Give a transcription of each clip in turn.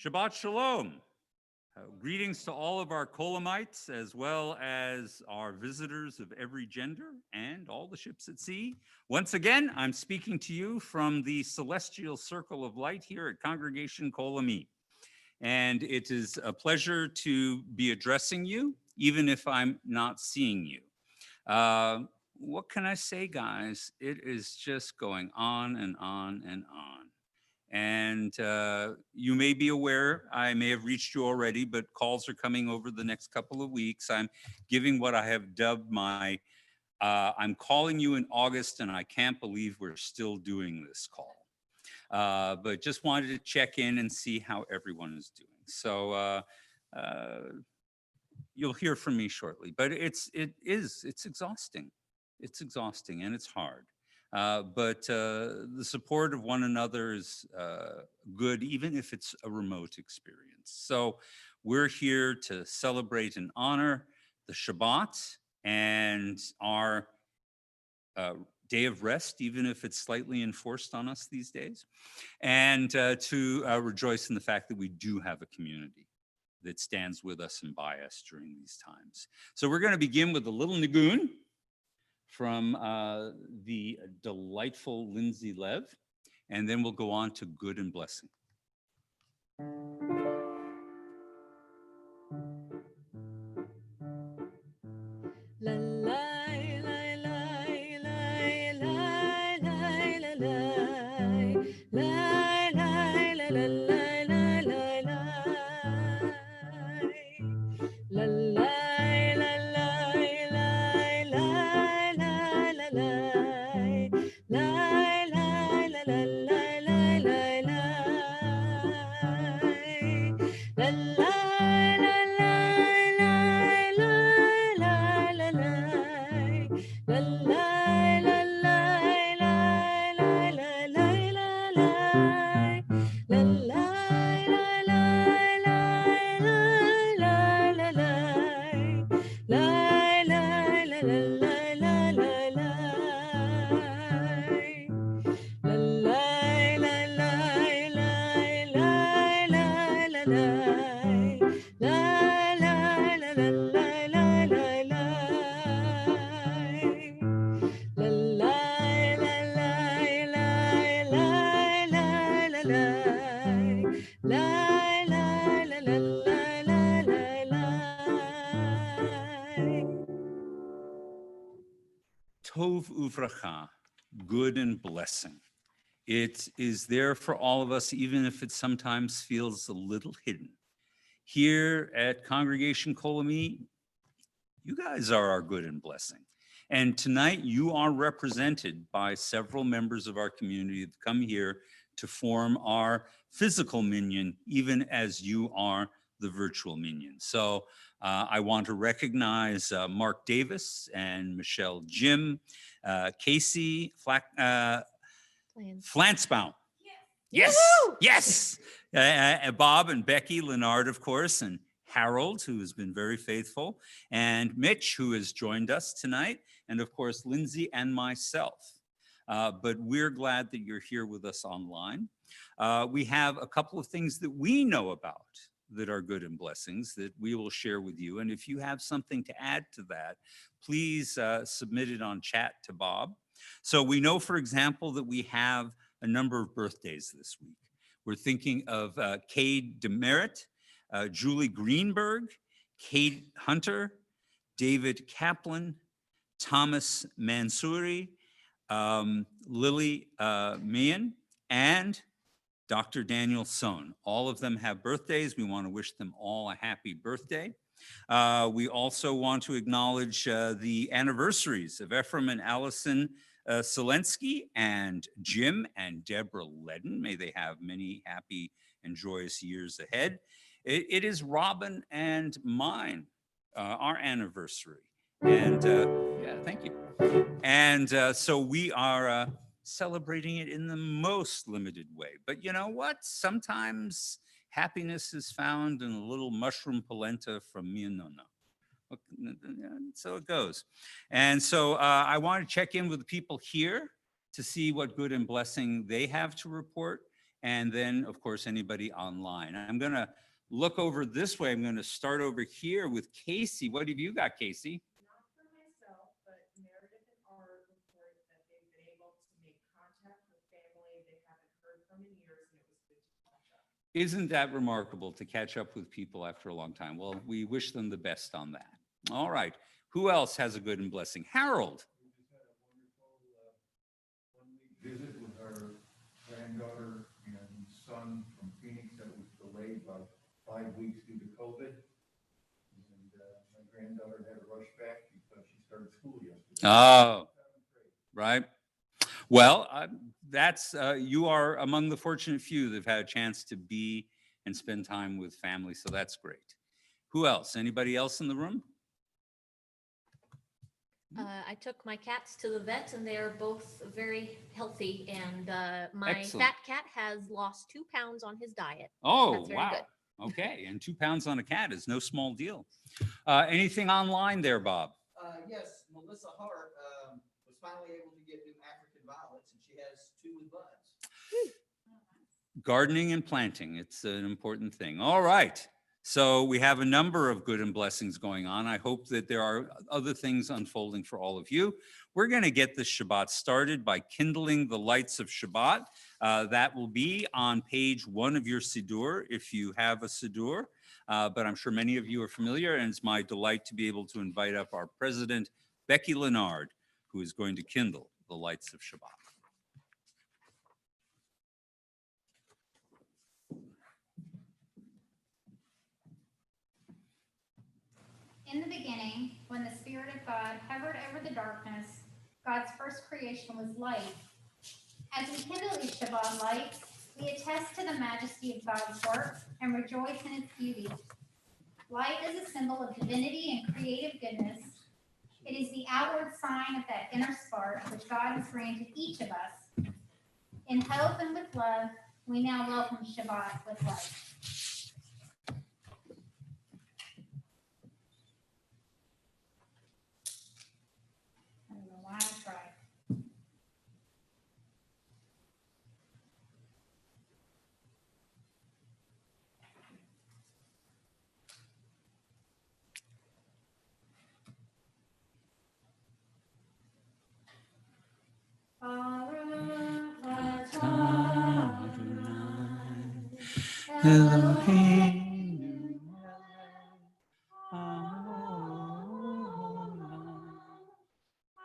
Shabbat Shalom. Greetings to all of our Kol Amites, as well as our visitors of every gender and all the ships at sea. Once again, I'm speaking to you from the celestial circle of light here at Congregation Kol Ami. And it is a pleasure to be addressing you, even if I'm not seeing you. What can I say, guys? It is just going on and on and on. And you may be aware, I may have reached you already, but calls are coming over the next couple of weeks. I'm giving what I have dubbed my, I'm calling you in August, and I can't believe we're still doing this call. But just wanted to check in and see how everyone is doing. So you'll hear from me shortly, but it's exhausting. It's exhausting and it's hard. But the support of one another is good, even if it's a remote experience. So we're here to celebrate and honor the Shabbat and our day of rest, even if it's slightly enforced on us these days, and to rejoice in the fact that we do have a community that stands with us and by us during these times. So we're going to begin with a little nigun from the delightful Lindsay Lev, and then we'll go on to good and blessing. La la la la la la la la la la Tov uvracha, good and blessing. It is there for all of us, even if it sometimes feels a little hidden. Here at Congregation Kol Ami, you guys are our good and blessing. And tonight you are represented by several members of our community that come here to form our physical minyan, even as you are the virtual minyan. So I want to recognize Mark Davis and Michelle Jim, Casey Flansbaum. Yes, yes. Bob and Becky Leonard, of course, and Harold, who has been very faithful, and Mitch, who has joined us tonight, and of course, Lindsay and myself. But we're glad that you're here with us online. We have a couple of things that we know about that are good and blessings that we will share with you. And if you have something to add to that, please submit it on chat to Bob. So we know, for example, that we have a number of birthdays this week. We're thinking of Cade Demerit, Julie Greenberg, Kate Hunter, David Kaplan, Thomas Mansouri, Lily Meehan, and Dr. Daniel Sohn. All of them have birthdays. We want to wish them all a happy birthday. We also want to acknowledge the anniversaries of Ephraim and Allison Selensky and Jim and Deborah Ledden. May they have many happy and joyous years ahead. It is Robin and mine, our anniversary. And yeah, thank you. And so we are celebrating it in the most limited way. But you know what? Sometimes happiness is found in a little mushroom polenta from Mianona. So it goes. And so I want to check in with the people here to see what good and blessing they have to report. and then, of course, anybody online. I'm going to look over this way. I'm going to start over here with Casey. What have you got, Casey? Not for myself, but Meredith and Art report that they've been able to make contact with family they haven't heard from in years, and it was good to catch up. Isn't that remarkable to catch up with people after a long time? Well, we wish them the best on that. All right. Who else has a good and blessing? Harold. We just had a wonderful one-week visit with our granddaughter and son from Phoenix that was delayed by 5 weeks due to COVID. And my granddaughter had to rush back because she started school yesterday. Oh, right. Well, you are among the fortunate few that have had a chance to be and spend time with family, so that's great. Who else? Anybody else in the room? I took my cats to the vet and they are both very healthy. And my Excellent. fat cat has lost 2 pounds on his diet. Oh, That's very wow. good. Okay, and 2 pounds on a cat is no small deal. Anything online there, Bob? Yes, Melissa Hart was finally able to get new African violets, and she has 2 with buds. Gardening and planting, it's an important thing. All right. So we have a number of good and blessings going on. I hope that there are other things unfolding for all of you. We're going to get this Shabbat started by kindling the lights of Shabbat. That will be on page 1 of your Siddur, if you have a Siddur. But I'm sure many of you are familiar, and it's my delight to be able to invite up our president, Becky Leonard, who is going to kindle the lights of Shabbat. In the beginning, when the Spirit of God hovered over the darkness, God's first creation was light. As we kindle these Shabbat lights, we attest to the majesty of God's work and rejoice in its beauty. Light is a symbol of divinity and creative goodness. It is the outward sign of that inner spark which God has granted each of us. In hope and with love, we now welcome Shabbat with light. I don't know why I tried. Elohim,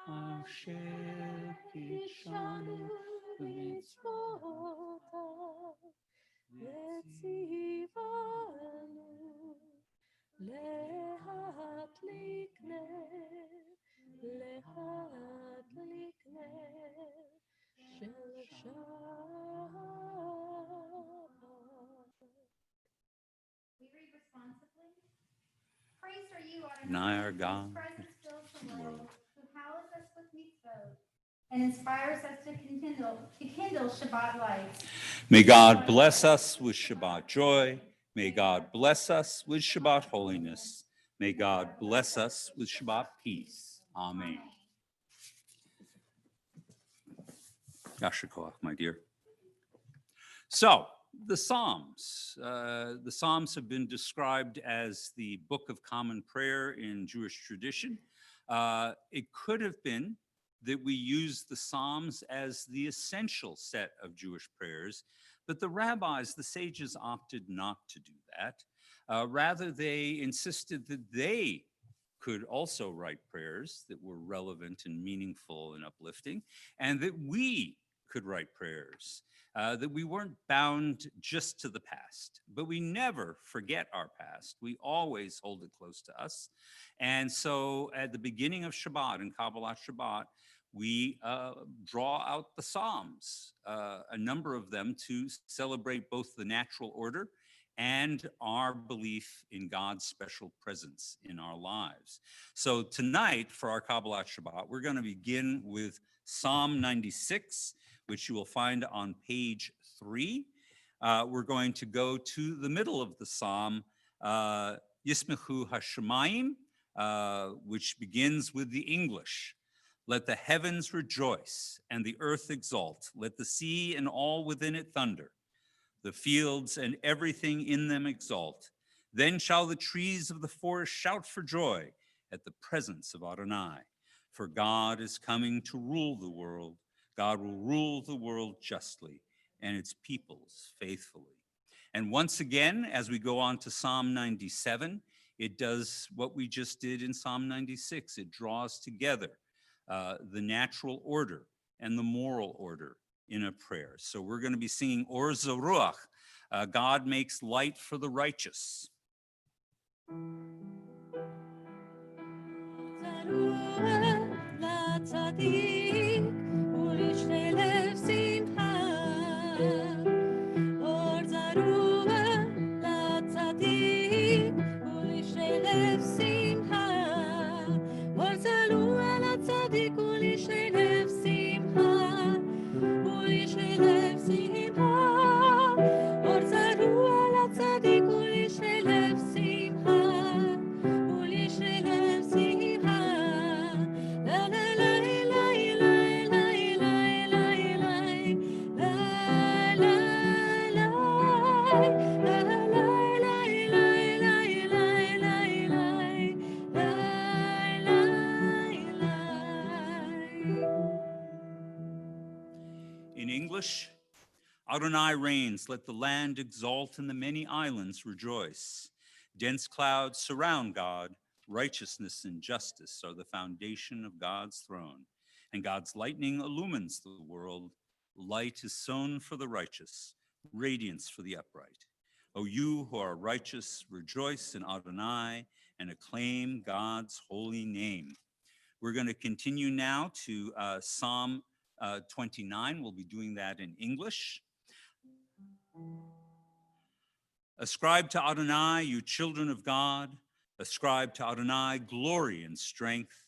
Asher kitshanu במצוותיו וציוונו להדליק נר של שבת. We read responsibly. Praised are you, Adonai, our whose God, presence fills the world, who hallows us with mitzvot, and inspires us to kindle Shabbat lights. May God bless us with Shabbat joy. May God bless us with Shabbat holiness. May God bless us with Shabbat peace. Amen. Yasher koach, my dear. So, the Psalms. The Psalms have been described as the Book of Common Prayer in Jewish tradition. It could have been that we use the Psalms as the essential set of Jewish prayers, but the rabbis, the sages, opted not to do that. Rather, they insisted that they could also write prayers that were relevant and meaningful and uplifting, and that we could write prayers, that we weren't bound just to the past, but we never forget our past. We always hold it close to us. And so at the beginning of Shabbat, in Kabbalat Shabbat, we draw out the Psalms, a number of them, to celebrate both the natural order and our belief in God's special presence in our lives. So tonight, for our Kabbalat Shabbat, we're going to begin with Psalm 96, which you will find on page 3. We're going to go to the middle of the Psalm, Yismechu Hashemayim, which begins with the English. Let the heavens rejoice and the earth exult. Let the sea and all within it thunder. the fields and everything in them exalt. Then shall the trees of the forest shout for joy at the presence of Adonai. For God is coming to rule the world. God will rule the world justly and its peoples faithfully. And once again, as we go on to Psalm 97, it does what we just did in Psalm 96. It draws together the natural order and the moral order in a prayer. So we're going to be singing Or Zaruach, God makes light for the righteous. In English, Adonai reigns, let the land exalt and the many islands rejoice. Dense clouds surround God, righteousness and justice are the foundation of God's throne. And God's lightning illumines the world. Light is sown for the righteous, radiance for the upright. O you who are righteous, rejoice in Adonai and acclaim God's holy name. We're going to continue now to Psalm 29. We'll be doing that in English. Ascribe to Adonai, you children of God. Ascribe to Adonai glory and strength.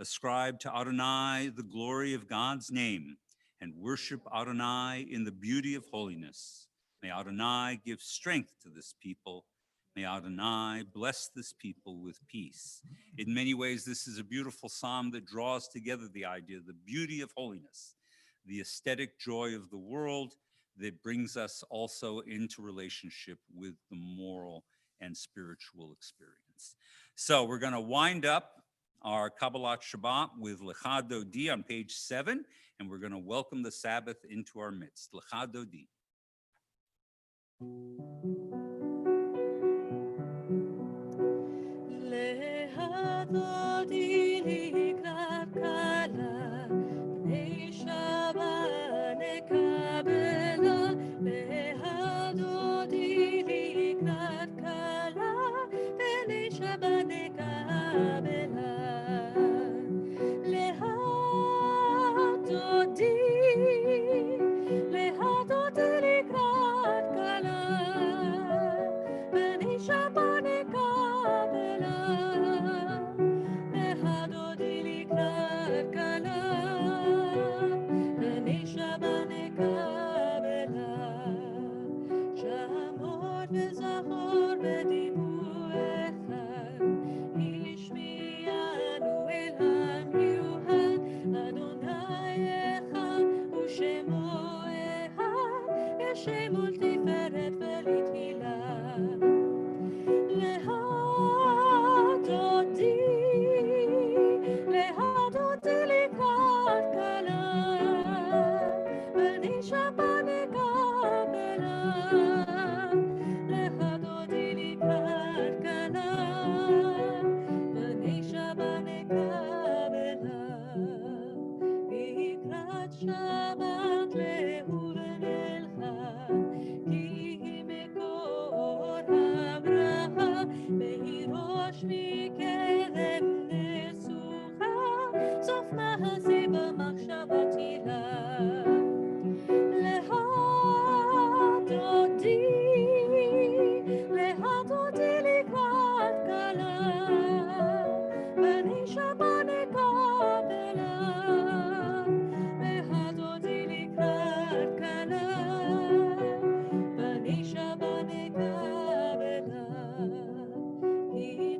Ascribe to Adonai the glory of God's name, and worship Adonai in the beauty of holiness. May Adonai give strength to this people. May Adonai bless this people with peace. In many ways, this is a beautiful psalm that draws together the idea of the beauty of holiness, the aesthetic joy of the world that brings us also into relationship with the moral and spiritual experience. So we're going to wind up our Kabbalat Shabbat with Lecha Dodi on page 7, and we're going to welcome the Sabbath into our midst. Lecha Dodi.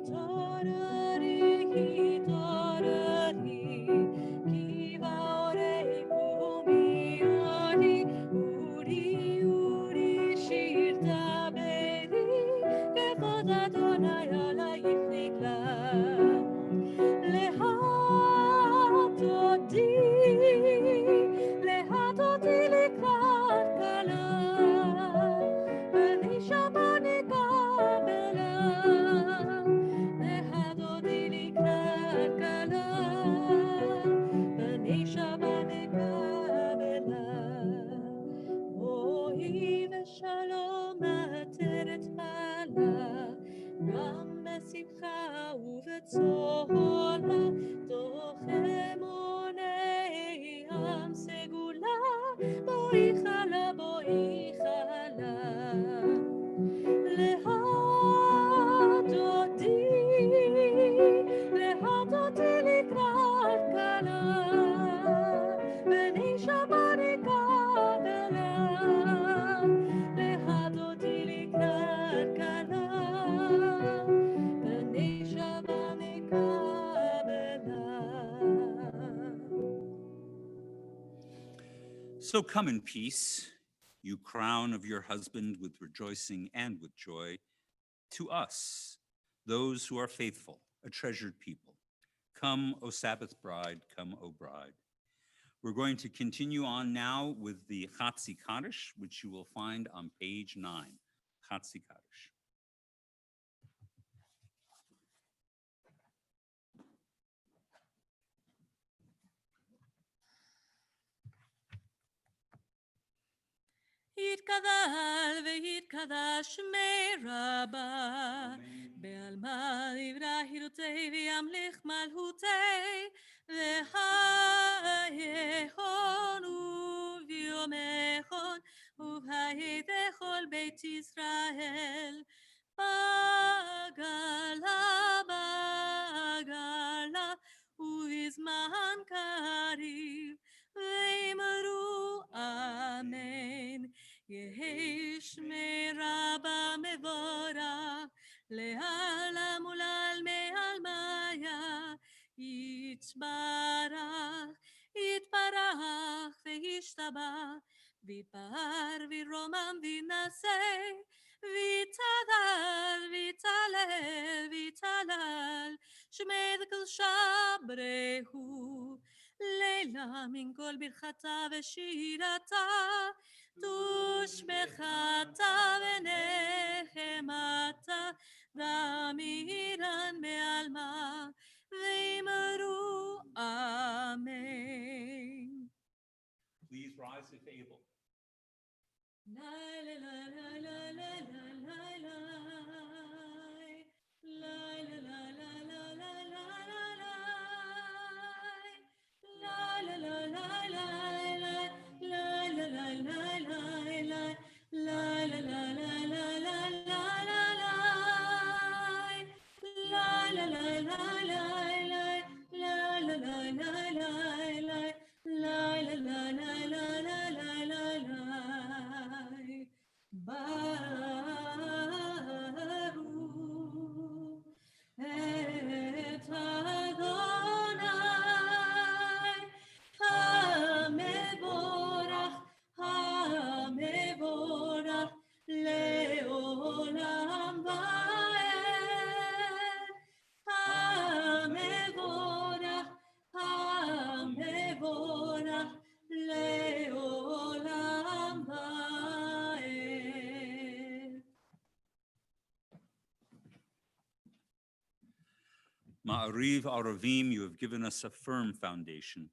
Torah לכבוד אדוני עלייך נגלה. להטותי לקראת כלה, ואני שבה נקבלה. להטותי לקראת כלה, ואני שבה נקבלה. בואי ושלום עטרת כלה, גם בשמחה ובצהלה, תוך אמוני עם סגולה, בואי חלה, בואי חלה. להטותי לקראת כלה, בני שבה נקבלה. להטותי לקראת כלה, בני שבה נקבלה. So come in peace, you crown of your husband with rejoicing and with joy, to us, those who are faithful, a treasured people. Come, O Sabbath bride, come, O bride. We're going to continue on now with the Chatzi Kaddish, which you will find on page 9. Chatzi Kaddish. יתגדל ויתקדש שמי רבה, בעלמא דברה הירותי וימליך מלכותי, והייכון וביומכון ובחיי בכל בית ישראל. בגלה בגלה ובזמן קריב, ואמרו אמן. יהי שמי רבה מבורך, לעלם ולעלמי עלמיה. יתברך, יתברך וישתבח, ויתפאר וירומם וינשא, ויתהלל ויתהלל ויתהלל, שמי קדושה ברכו. לילה מן כל ברכתה ושירתה, תושבחתה ונחמתה, דמירן בעלמה, ואמרו אמן. Please rise if able. Ma'ariv Aravim, you have given us a firm foundation.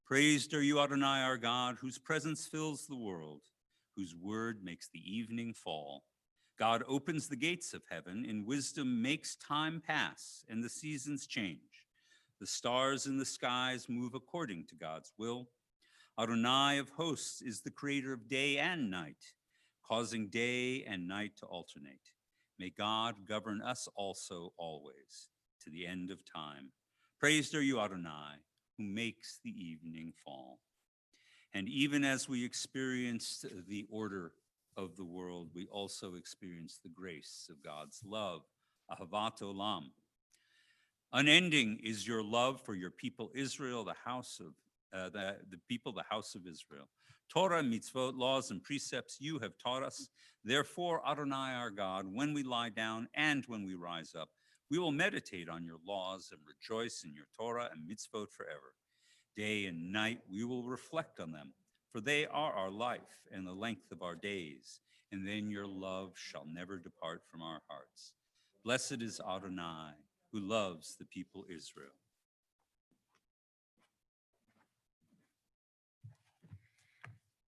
Praised are you, Adonai, our God, whose presence fills the world, whose word makes the evening fall. God opens the gates of heaven, in wisdom makes time pass, and the seasons change. The stars in the skies move according to God's will. Adonai of hosts is the creator of day and night, causing day and night to alternate. May God govern us also always, to the end of time. Praised are you, Adonai, who makes the evening fall. And even as we experienced the order of the world, we also experience the grace of God's love, Ahavat Olam. Unending is your love for your people Israel, the house of the people, the house of Israel. Torah, mitzvot, laws, and precepts you have taught us. Therefore, Adonai our God, when we lie down and when we rise up, we will meditate on your laws and rejoice in your Torah and mitzvot forever. Day and night we will reflect on them, for they are our life and the length of our days, and then your love shall never depart from our hearts. Blessed is Adonai, who loves the people Israel.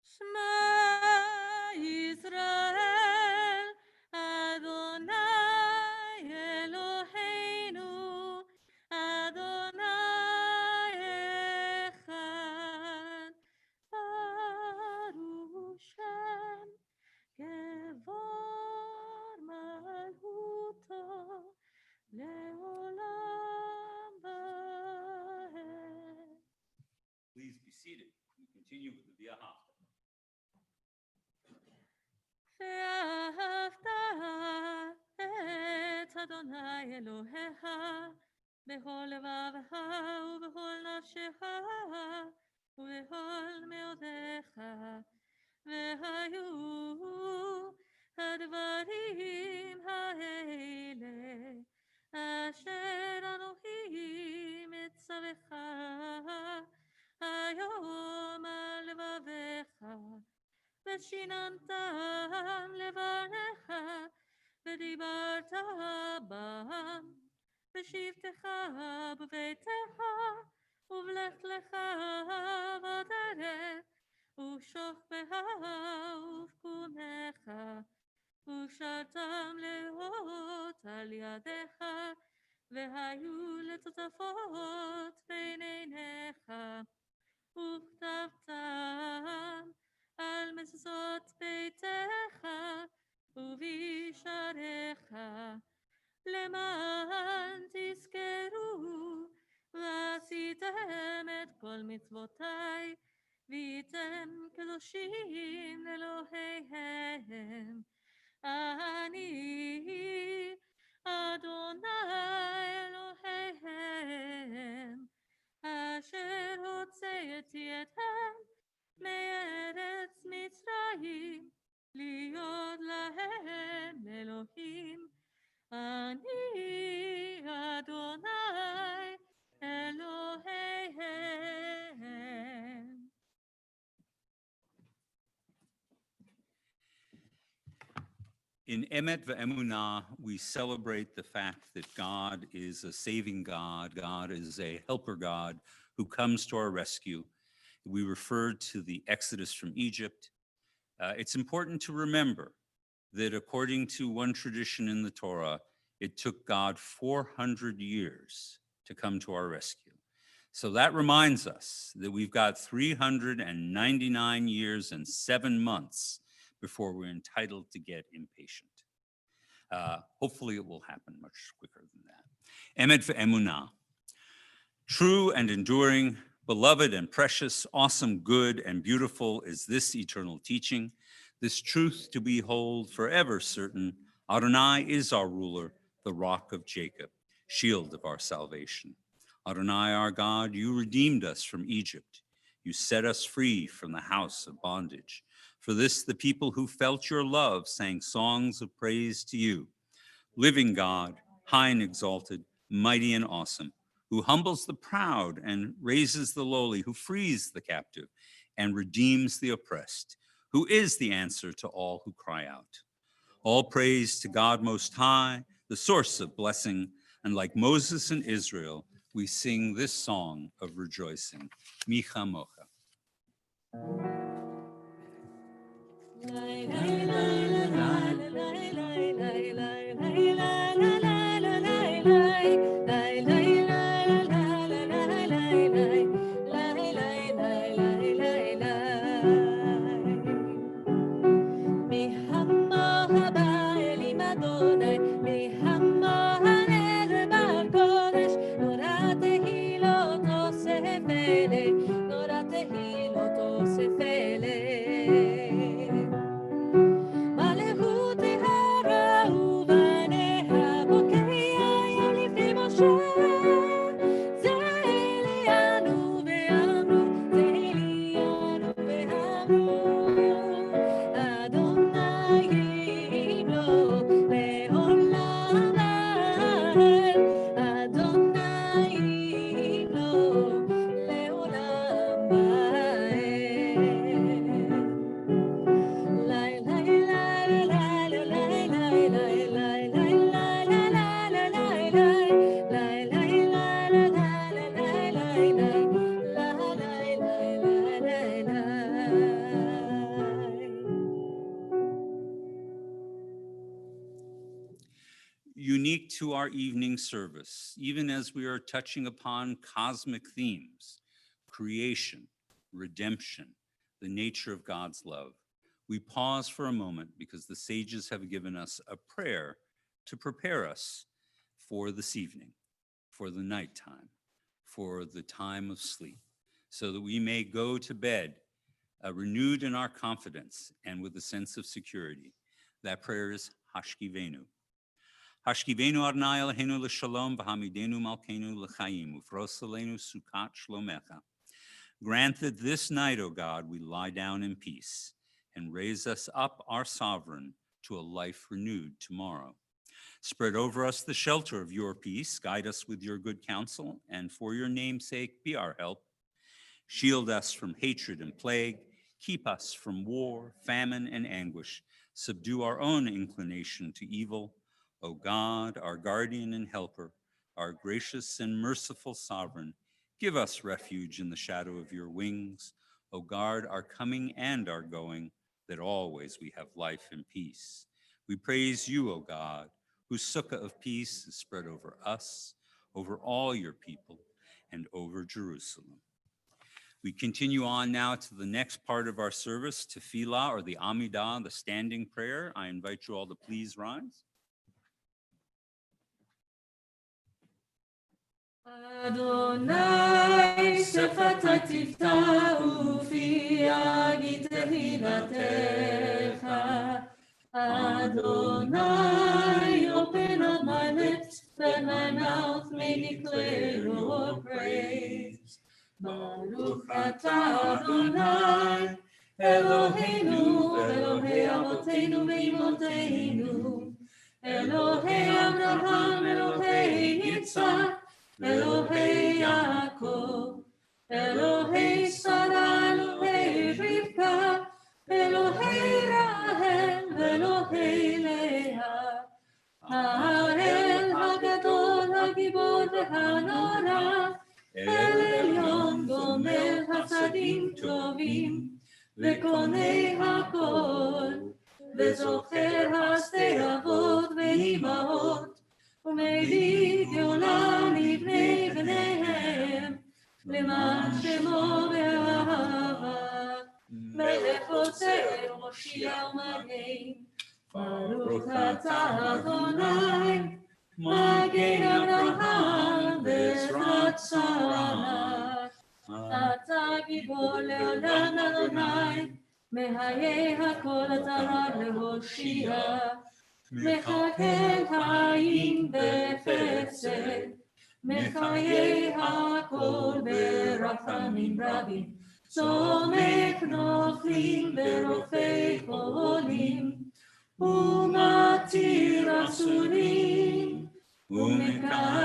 Shema Yisrael, Adonai Eloheinu, Adonai Echad, Baruch Shem, Kevod Malchuto, Leolam Vaed. Please be seated. We continue with the Via Haftarah. ואהבת את אדוני אלוהיך בכל לבבך ובכל נפשך ובכל מאודיך, והיו הדברים האלה אשר אנוכי מצווך היום על לבביך, ושיננתם לבניך, ודיברת בם, בשבתך בביתך, ובלכתך בדרך, ובשוכבך ובקומך, ושרתם לאות על ידיך, והיו לטוטפות בין עיניך, וכתבתם על מזוזות ביתך ובשעריך, למען תזכרו ועשיתם את כל מצוותיי, והייתם קדושים לאלוהיהם. אני אדוני אלוהיהם, אשר הוצאתי אתכם מארץ מצרים, להיות להם אלוהים. אני אדוני אלוהיהם. In Emet ve'emunah, we celebrate the fact that God is a saving God. God is a helper God who comes to our rescue. We refer to the Exodus from Egypt. It's important to remember that according to one tradition in the Torah, it took God 400 years to come to our rescue. So that reminds us that we've got 399 years and 7 months before we're entitled to get impatient. Hopefully it will happen much quicker than that. Emet ve'emunah, true and enduring, beloved and precious, awesome, good, and beautiful is this eternal teaching, this truth to behold forever certain. Adonai is our ruler, the rock of Jacob, shield of our salvation. Adonai, our God, you redeemed us from Egypt. You set us free from the house of bondage. For this, the people who felt your love sang songs of praise to you. Living God, high and exalted, mighty and awesome, who humbles the proud and raises the lowly, who frees the captive and redeems the oppressed, who is the answer to all who cry out. All praise to God Most High, the source of blessing, and like Moses and Israel, we sing this song of rejoicing, Micha Mocha. unique to our evening service, even as we are touching upon cosmic themes, creation, redemption, the nature of God's love, we pause for a moment because the sages have given us a prayer to prepare us for this evening, for the nighttime, for the time of sleep, so that we may go to bed renewed in our confidence and with a sense of security. That prayer is Hashkivenu. Hashkivenu Adonai Eloheinu l'shalom v'hamidenu malkeinu l'chaim ufrosalenu sukat shlomecha. Grant that this night, O God, we lie down in peace and raise us up, our sovereign, to a life renewed tomorrow. Spread over us the shelter of your peace, guide us with your good counsel, and for your name's sake be our help. Shield us from hatred and plague, keep us from war, famine, and anguish. Subdue our own inclination to evil. O God, our guardian and helper, our gracious and merciful sovereign, give us refuge in the shadow of your wings. O guard our coming and our going, that always we have life and peace. We praise you, O God, whose sukkah of peace is spread over us, over all your people, and over Jerusalem. We continue on now to the next part of our service, Tefillah, or the Amidah, the standing prayer. I invite you all to please rise. Adonai שפתי תפתח ופי יגיד תהילתך. Adonai, open up my lips, that my mouth may declare your praise. Baruch atah Adonai, Eloheinu, Elohei Avotenu ve'imoteinu, Elohei Abraham, Elohei Yitzhak, Elohei Yaakov, Elohei Sarah, Elohei Rivka, Elohei Rahel, Elohei Leah, Ha'el Hagadol, Hagibor V'Hanora, El Elyon Gomer Hasadim Tovim, V'konei Hakol, V'zocher Hasei Avot V'Imaot, ומביא גאולה לבני בניהם, למען שמו ואהבה, מלך עוצר ומושיע ומגן. ברוך אתה אדוני, מגן אברהם בעזרת שרה. אתה גיבור לעולם אדוני, מחיי הכל אתה רב להושיע. מחכה חיים בחסד, מחיי הכל ברחמים רבים, צומק נופלים ברופא חולים, ומתיר אסורים, ומקיים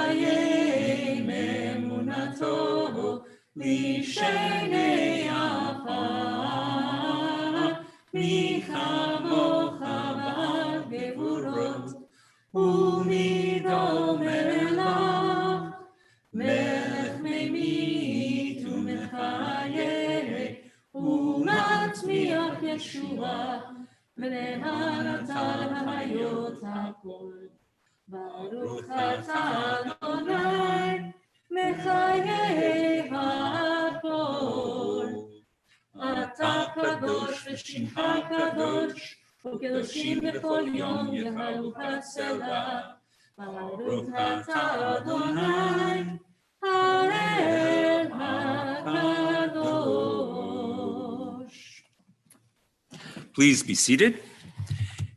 אמונתו לשני עפר, מי כמוך בעל גבורות, ומי דומה אליו, מלך ממית ומחיה, ומצמיח ישועה, ונאמן אתה להיות הכל. ברוך אתה אדוני, מחיי הכל. אתה קדוש ושמך קדוש, וקדושים בכל יום יהלוך סלה. ברוך אתה אדוני, האל הקדוש. Please be seated.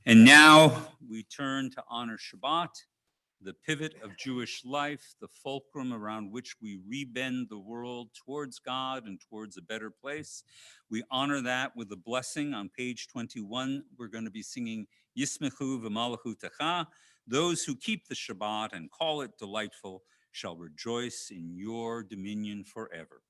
And now we turn to honor Shabbat, the pivot of Jewish life, the fulcrum around which we rebend the world towards God and towards a better place. We honor that with a blessing. On page 21, we're going to be singing Yismechu v'Malachu Techa. Those who keep the Shabbat and call it delightful shall rejoice in your dominion forever.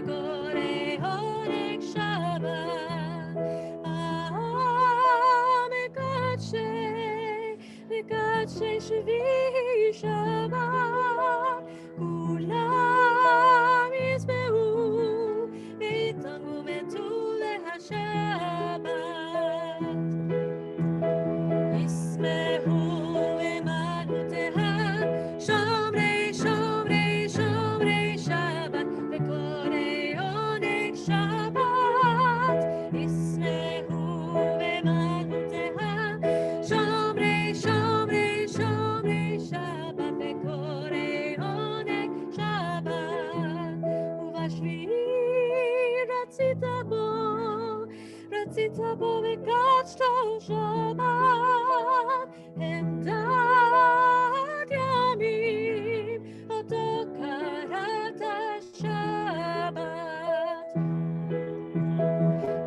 Go בשבי רצית בו וקדשתו שבת, עמדת ימים, אותו קראת שבת.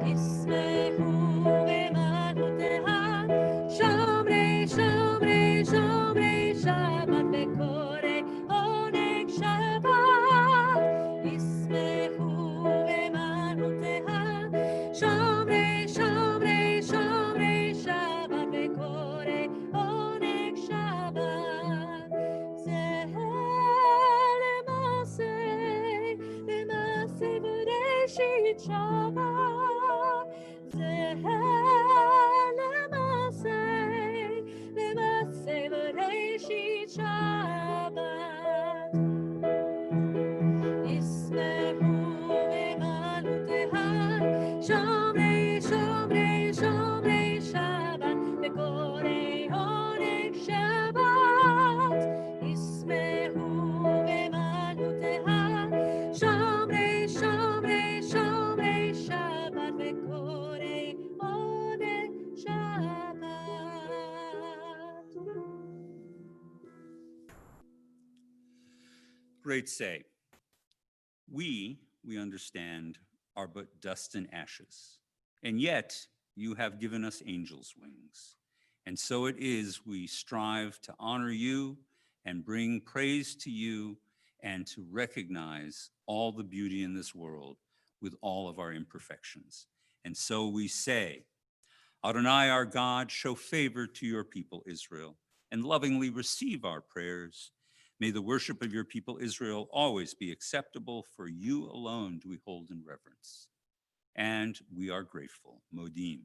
ישמחו במלכותיה, שומרי שומרי שומרי שבת וקוראי עונג שבת. ישמחו במלכותיה, שומרי שומרי שומרי שבת וקוראי עונג שבת. זה למעשה בראשית שבת, זה למעשה בראשית שבת. ישמחו במלכותיה, שומרי שומרי שומרי שבת וקוראי עונג שבת. ישמחו במלכותיה, שומרי שומרי שומרי שבת וקוראי עונג שבת. Great say. We understand, are but dust and ashes, and yet you have given us angels' wings. And so it is we strive to honor you and bring praise to you and to recognize all the beauty in this world with all of our imperfections. And so we say, Adonai, our God, show favor to your people, Israel, and lovingly receive our prayers. May the worship of your people, Israel, always be acceptable. For you alone do we hold in reverence. And we are grateful, Modim.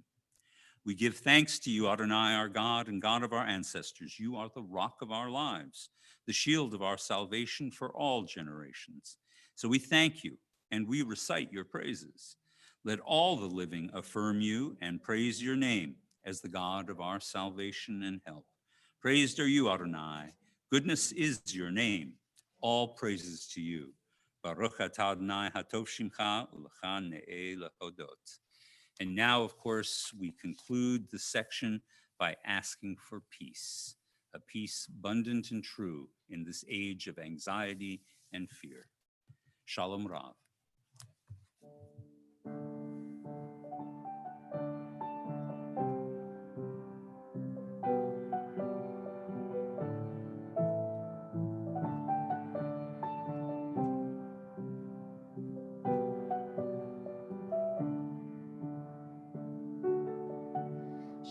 We give thanks to you, Adonai, our God and God of our ancestors. You are the rock of our lives, the shield of our salvation for all generations. So we thank you and we recite your praises. Let all the living affirm you and praise your name as the God of our salvation and help. Praised are you, Adonai. Goodness is your name. All praises to you. Baruch atah Adonai hatov shimcha u'lecha ne'eh lehodot. And now, of course, we conclude the section by asking for peace, a peace abundant and true in this age of anxiety and fear. Shalom Rav.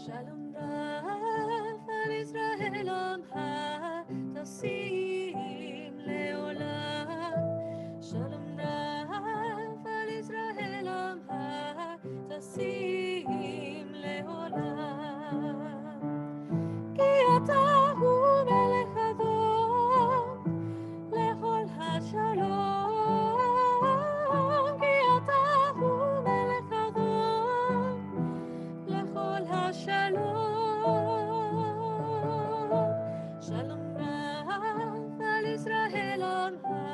Shalom Rav al Israel Amha tasim leolam. Shalom Rav al Israel Amha tasim leolam. Ki ata hu melech adon lechol hashalom. Ki ata hu melech adon lechol hashalom. Shalom Rav al Israel Amha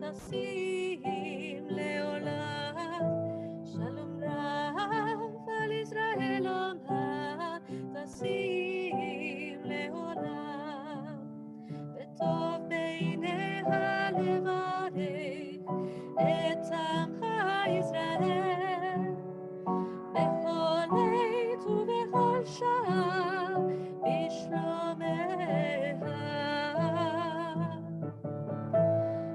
tasim leolam. Shalom Rav al Israel Amha tasim leolam. וטוב בעיניה לברך את עמך ישראל בכל עת ובכל שעה בשלומך.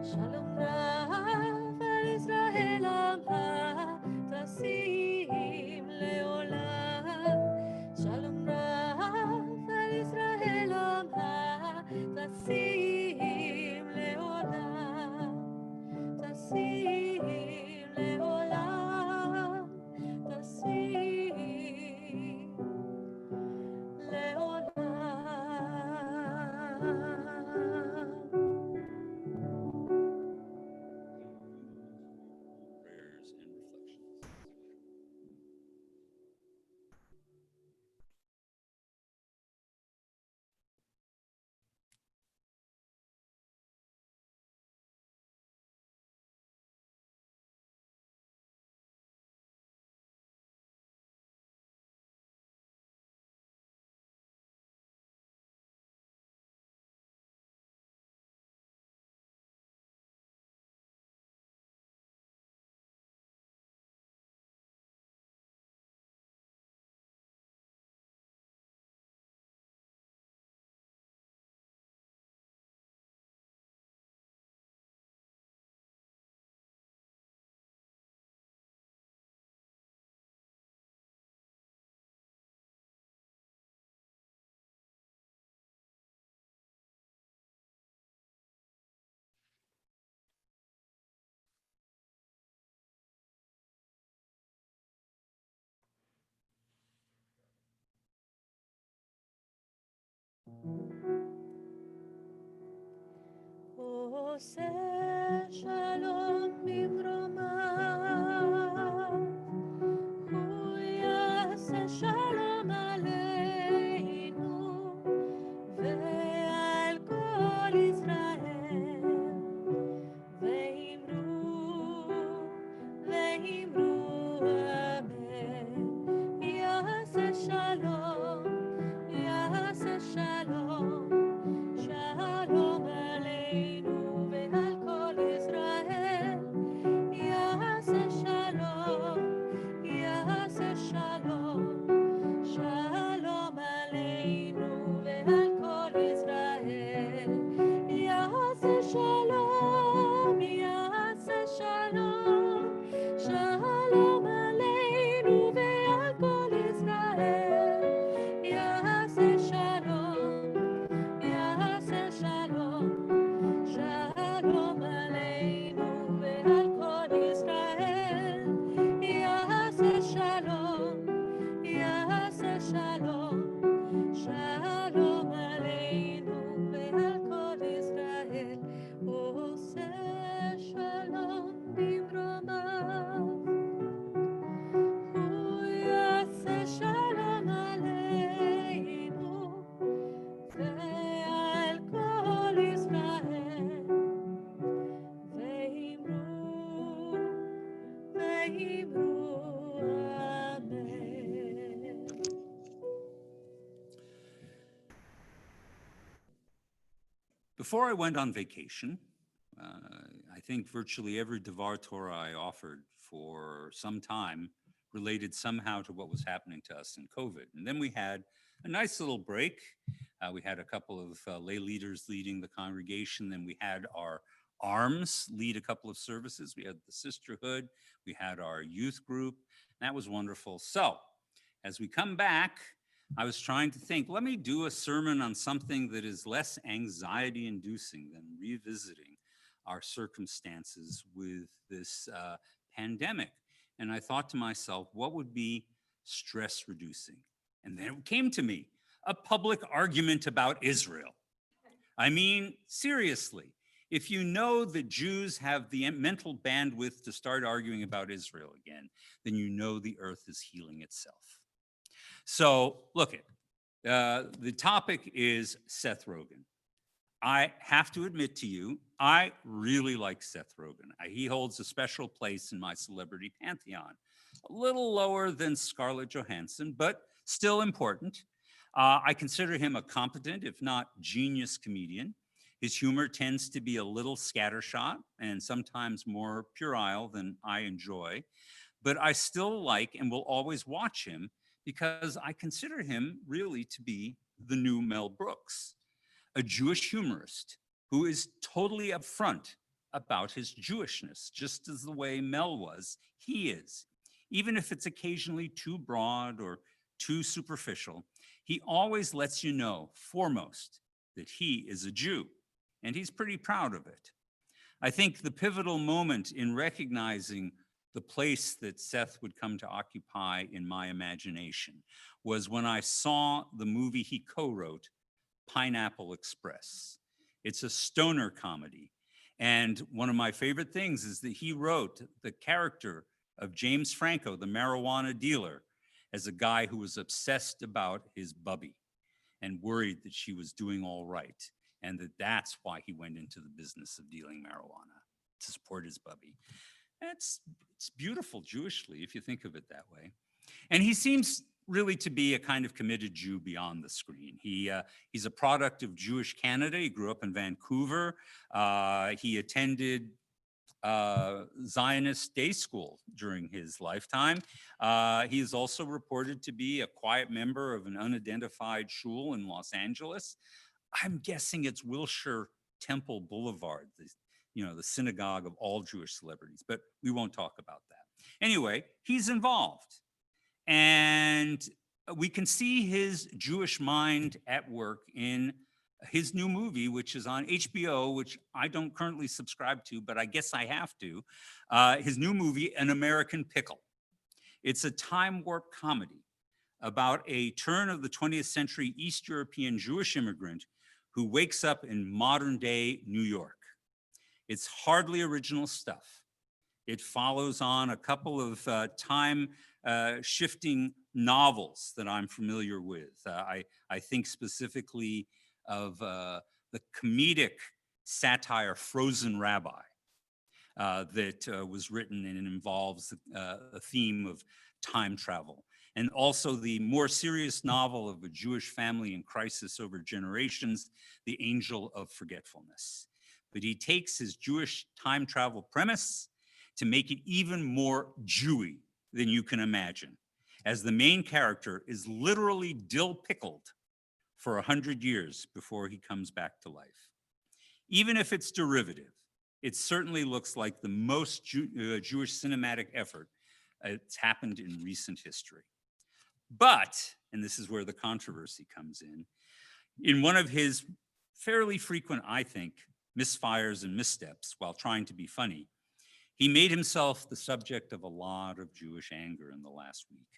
שלום רב על ישראל עמך תשים לעולם. שלום רב על ישראל עמך תשים לעולם. תשים לעולם. תשים לעולם. Prayers and reflections. עושה שלום במרומיו, הוא יעשה שלום עלינו ועל כל ישראל, ואמרו אמן. יעשה שלום, יעשה שלום, שלום עלינו ועל כל ישראל. יעשה שלום, יעשה שלום, שלום עלינו ועל כל ישראל. יעשה שלום, יעשה שלום, שלום עלינו ועל כל ישראל. יעשה שלום, יעשה שלום, שלום עלינו ועל כל ישראל. יעשה שלום, יעשה שלום, שלום עלינו ועל כל ישראל. עושה שלום במרומיו, הוא יעשה שלום עלינו ועל כל ישראל. ואמרו אמן. Before I went on vacation, I think virtually every Devar Torah I offered for some time related somehow to what was happening to us in COVID. And then we had a nice little break. We had a couple of lay leaders leading the congregation. Then we had our arms lead a couple of services. We had the sisterhood. We had our youth group. That was wonderful. So as we come back, I was trying to think, let me do a sermon on something that is less anxiety inducing than revisiting our circumstances with this pandemic. And I thought to myself, what would be stress reducing? And then it came to me, a public argument about Israel. I mean, seriously, if you know that Jews have the mental bandwidth to start arguing about Israel again, then you know the earth is healing itself. So look, the topic is Seth Rogen. I have to admit to you, I really like Seth Rogen. He holds a special place in my celebrity pantheon. A little lower than Scarlett Johansson, but still important. I consider him a competent, if not genius, comedian. His humor tends to be a little scattershot and sometimes more puerile than I enjoy, but I still like and will always watch him because I consider him really to be the new Mel Brooks, a Jewish humorist who is totally upfront about his Jewishness, just as the way Mel was, he is. Even if it's occasionally too broad or too superficial, he always lets you know, foremost, that he is a Jew, and he's pretty proud of it. I think the pivotal moment in recognizing the place that Seth would come to occupy in my imagination was when I saw the movie he co-wrote, Pineapple Express. It's a stoner comedy. And one of my favorite things is that he wrote the character of James Franco, the marijuana dealer, as a guy who was obsessed about his bubby and worried that she was doing all right. And that's why he went into the business of dealing marijuana, to support his bubby. It's beautiful Jewishly, if you think of it that way. And he seems really to be a kind of committed Jew beyond the screen. He's a product of Jewish Canada. He grew up in Vancouver. He attended Zionist day school during his lifetime. He is also reported to be a quiet member of an unidentified shul in Los Angeles. I'm guessing it's Wilshire Temple Boulevard, the synagogue of all Jewish celebrities, but we won't talk about that. Anyway, he's involved. And we can see his Jewish mind at work in his new movie, which is on HBO, which I don't currently subscribe to, but I guess I have to. His new movie, An American Pickle. It's a time warp comedy about a turn of the 20th century East European Jewish immigrant who wakes up in modern day New York. It's hardly original stuff. It follows on a couple of time shifting novels that I'm familiar with. I think specifically of the comedic satire Frozen Rabbi that was written, and it involves a theme of time travel. And also the more serious novel of a Jewish family in crisis over generations, The Angel of Forgetfulness. But he takes his Jewish time travel premise to make it even more Jewy than you can imagine, as the main character is literally dill pickled for 100 years before he comes back to life. Even if it's derivative, it certainly looks like the most Jewish cinematic effort that's happened in recent history. But, and this is where the controversy comes in one of his fairly frequent, I think, misfires and missteps while trying to be funny, he made himself the subject of a lot of Jewish anger in the last week.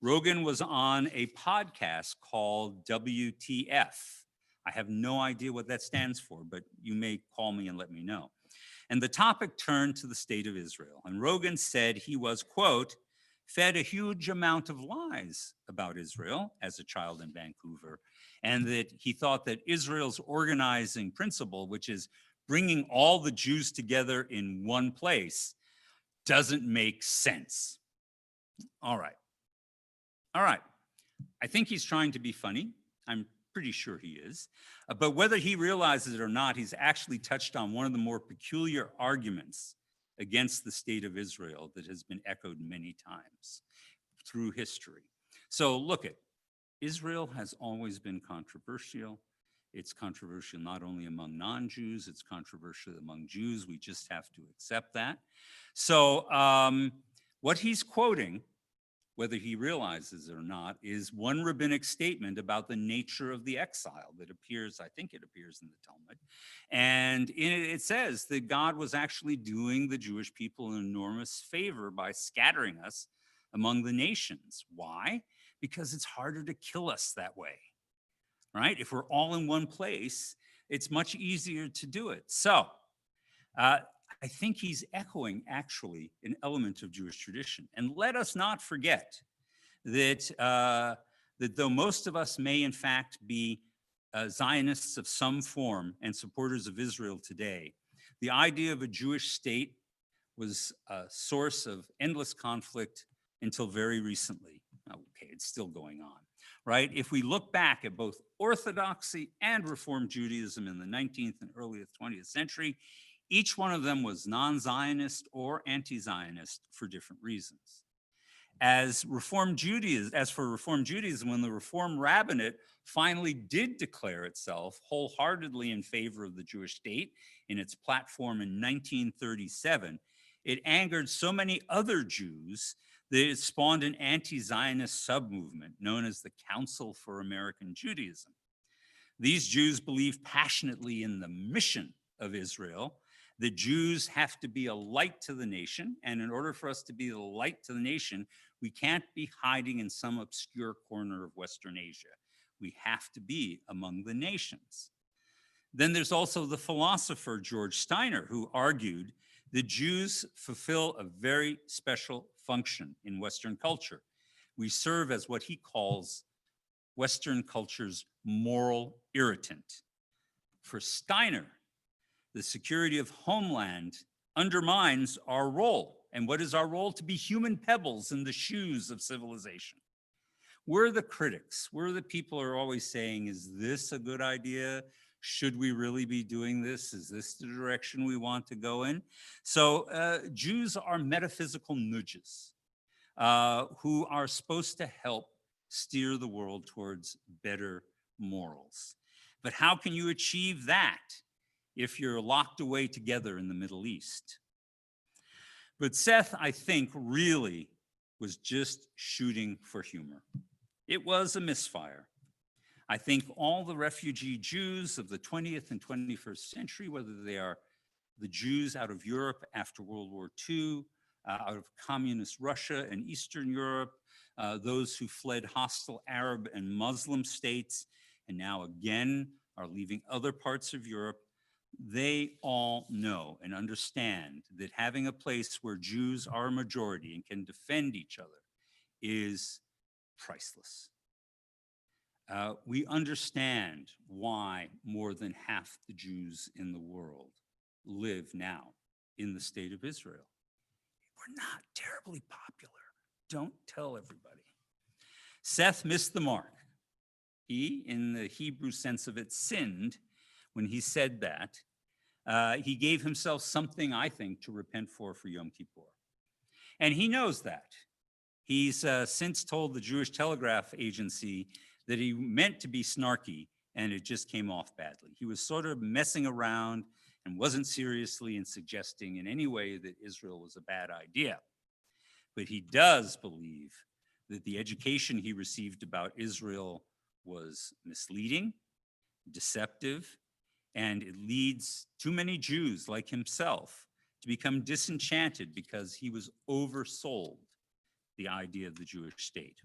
Rogan was on a podcast called WTF. I have no idea what that stands for, but you may call me and let me know. And the topic turned to the state of Israel. And Rogan said he was, quote, fed a huge amount of lies about Israel as a child in Vancouver, and that he thought that Israel's organizing principle, which is bringing all the Jews together in one place, doesn't make sense. All right. I think he's trying to be funny. I'm pretty sure he is. But whether he realizes it or not, he's actually touched on one of the more peculiar arguments against the state of Israel that has been echoed many times through history. So look at, Israel has always been controversial. It's controversial not only among non-Jews, it's controversial among Jews. We just have to accept that. So what he's quoting, whether he realizes it or not, is one rabbinic statement about the nature of the exile that appears, I think it appears in the Talmud. And in it says that God was actually doing the Jewish people an enormous favor by scattering us among the nations. Why? Because it's harder to kill us that way, right? If we're all in one place, it's much easier to do it. So I think he's echoing actually an element of Jewish tradition. And let us not forget that, that though most of us may in fact be Zionists of some form and supporters of Israel today, the idea of a Jewish state was a source of endless conflict until very recently. Okay, it's still going on, right? If we look back at both Orthodoxy and Reform Judaism in the 19th and early 20th century, each one of them was non-Zionist or anti-Zionist for different reasons. As for Reform Judaism, when the Reform Rabbinate finally did declare itself wholeheartedly in favor of the Jewish state in its platform in 1937, it angered so many other Jews that it spawned an anti-Zionist sub-movement known as the Council for American Judaism. These Jews believe passionately in the mission of Israel. The Jews have to be a light to the nation, and in order for us to be the light to the nation, we can't be hiding in some obscure corner of Western Asia. We have to be among the nations. Then there's also the philosopher George Steiner, who argued the Jews fulfill a very special function in Western culture. We serve as what he calls Western culture's moral irritant. For Steiner, the security of homeland undermines our role. And what is our role? To be human pebbles in the shoes of civilization. We're the critics. We're the people who are always saying, is this a good idea? Should we really be doing this? Is this the direction we want to go in? So Jews are metaphysical nudges who are supposed to help steer the world towards better morals. But how can you achieve that if you're locked away together in the Middle East? But Seth, I think, really was just shooting for humor. It was a misfire. I think all the refugee Jews of the 20th and 21st century, whether they are the Jews out of Europe after World War II, out of communist Russia and Eastern Europe, those who fled hostile Arab and Muslim states, and now again are leaving other parts of Europe, they all know and understand that having a place where Jews are a majority and can defend each other is priceless. We understand why more than half the Jews in the world live now in the state of Israel. We're not terribly popular. Don't tell everybody. Seth missed the mark. He, in the Hebrew sense of it, sinned when he said that. He gave himself something, I think, to repent for Yom Kippur. And he knows that. He's since told the Jewish Telegraph Agency that he meant to be snarky and it just came off badly. He was sort of messing around and wasn't seriously and suggesting in any way that Israel was a bad idea. But he does believe that the education he received about Israel was misleading, deceptive, and it leads too many Jews like himself to become disenchanted because he was oversold the idea of the Jewish state.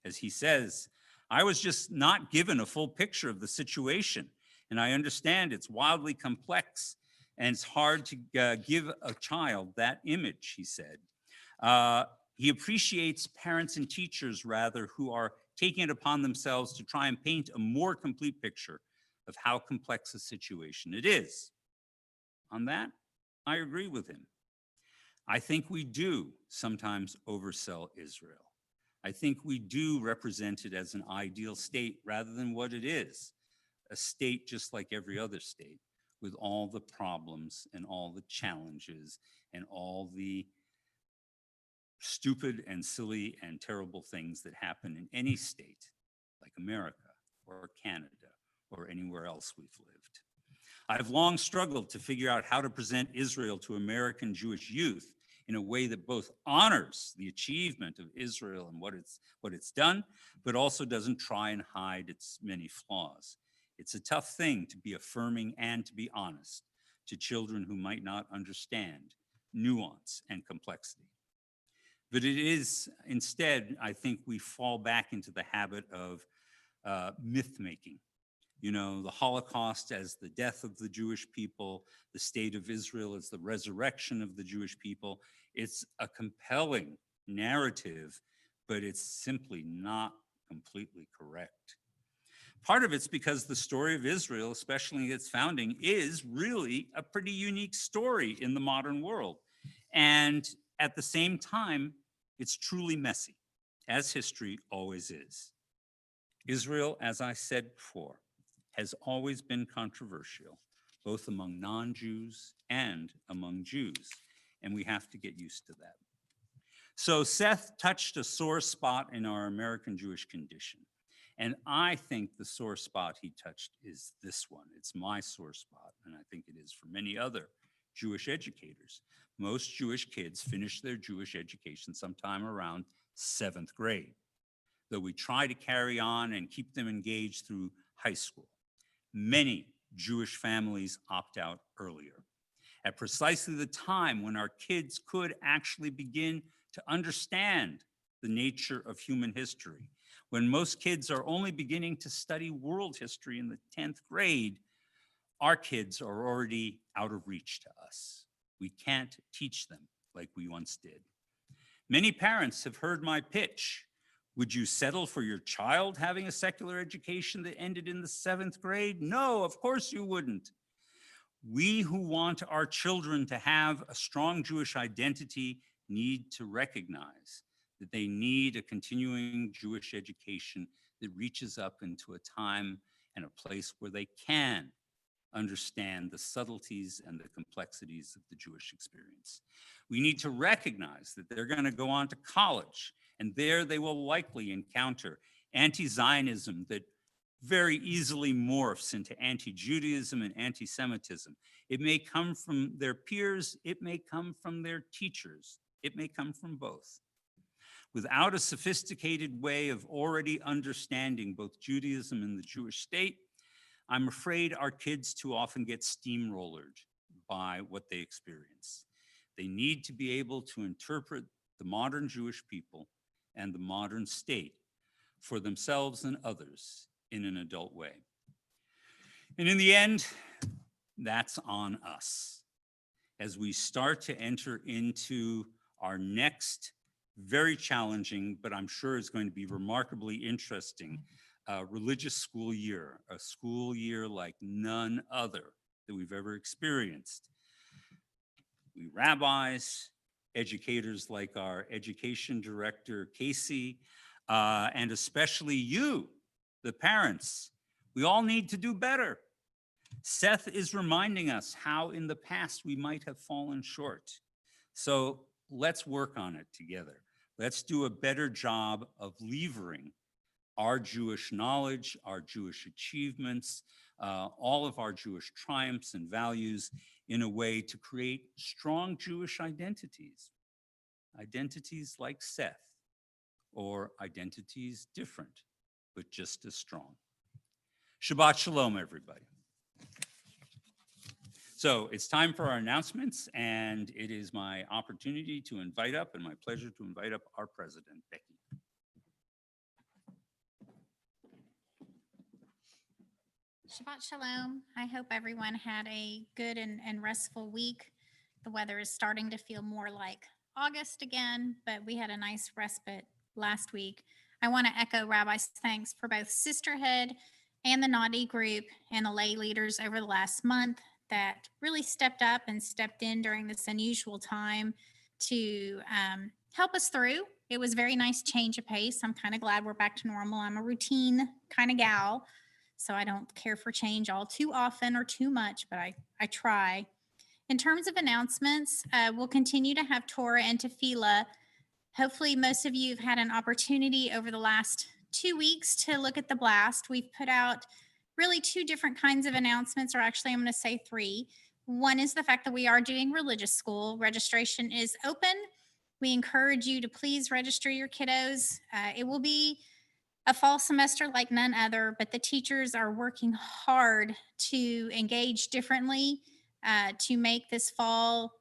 As he says, I was just not given a full picture of the situation, and I understand it's wildly complex and it's hard to give a child that image, he said. He appreciates parents and teachers, rather, who are taking it upon themselves to try and paint a more complete picture of how complex a situation it is. On that, I agree with him. I think we do sometimes oversell Israel. I think we do represent it as an ideal state rather than what it is, a state just like every other state, with all the problems and all the challenges and all the stupid and silly and terrible things that happen in any state, like America or Canada or anywhere else we've lived. I've long struggled to figure out how to present Israel to American Jewish youth in a way that both honors the achievement of Israel and what it's done, but also doesn't try and hide its many flaws. It's a tough thing to be affirming and to be honest to children who might not understand nuance and complexity. But it is, instead, I think we fall back into the habit of myth making. You know, the Holocaust as the death of the Jewish people, the state of Israel as the resurrection of the Jewish people. It's a compelling narrative, but it's simply not completely correct. Part of it's because the story of Israel, especially its founding, is really a pretty unique story in the modern world. And at the same time, it's truly messy, as history always is. Israel, as I said before, has always been controversial, both among non-Jews and among Jews, and we have to get used to that. So Seth touched a sore spot in our American Jewish condition, and I think the sore spot he touched is this one. It's my sore spot, and I think it is for many other Jewish educators. Most Jewish kids finish their Jewish education sometime around 7th grade, though we try to carry on and keep them engaged through high school. Many Jewish families opt out earlier, at precisely the time when our kids could actually begin to understand the nature of human history. When most kids are only beginning to study world history in the 10th grade, our kids are already out of reach to us. We can't teach them like we once did. Many parents have heard my pitch. Would you settle for your child having a secular education that ended in the 7th grade? No, of course you wouldn't. We who want our children to have a strong Jewish identity need to recognize that they need a continuing Jewish education that reaches up into a time and a place where they can understand the subtleties and the complexities of the Jewish experience. We need to recognize that they're going to go on to college, and there they will likely encounter anti-Zionism that very easily morphs into anti-Judaism and anti-Semitism. It may come from their peers, it may come from their teachers, it may come from both. Without a sophisticated way of already understanding both Judaism and the Jewish state, I'm afraid our kids too often get steamrollered by what they experience. They need to be able to interpret the modern Jewish people and the modern state for themselves and others in an adult way. And in the end, that's on us. As we start to enter into our next very challenging, but I'm sure it's going to be remarkably interesting, religious school year, a school year like none other that we've ever experienced. We rabbis, educators like our education director, Casey, and especially you, the parents, we all need to do better. Seth is reminding us how in the past we might have fallen short. So let's work on it together. Let's do a better job of levering our Jewish knowledge, our Jewish achievements, all of our Jewish triumphs and values in a way to create strong Jewish identities. Identities like Seth, or identities different, but just as strong. Shabbat Shalom, everybody. So it's time for our announcements, and it is my opportunity to invite up, and my pleasure to invite up our president, Becky. Shabbat Shalom. I hope everyone had a good and restful week. The weather is starting to feel more like August again, but we had a nice respite last week. I want to echo Rabbi's thanks for both Sisterhood and the Naughty group and the lay leaders over the last month that really stepped up and stepped in during this unusual time to help us through. It was a very nice change of pace. I'm kind of glad we're back to normal. I'm a routine kind of gal, so I don't care for change all too often or too much, but I try. In terms of announcements, we'll continue to have Torah and Tefillah. Hopefully, most of you have had an opportunity over the last 2 weeks to look at the blast. We've put out really 2 different kinds of announcements, or actually I'm going to say 3. One is the fact that we are doing religious school. Registration is open. We encourage you to please register your kiddos. It will be a fall semester like none other, but the teachers are working hard to engage differently to make this fall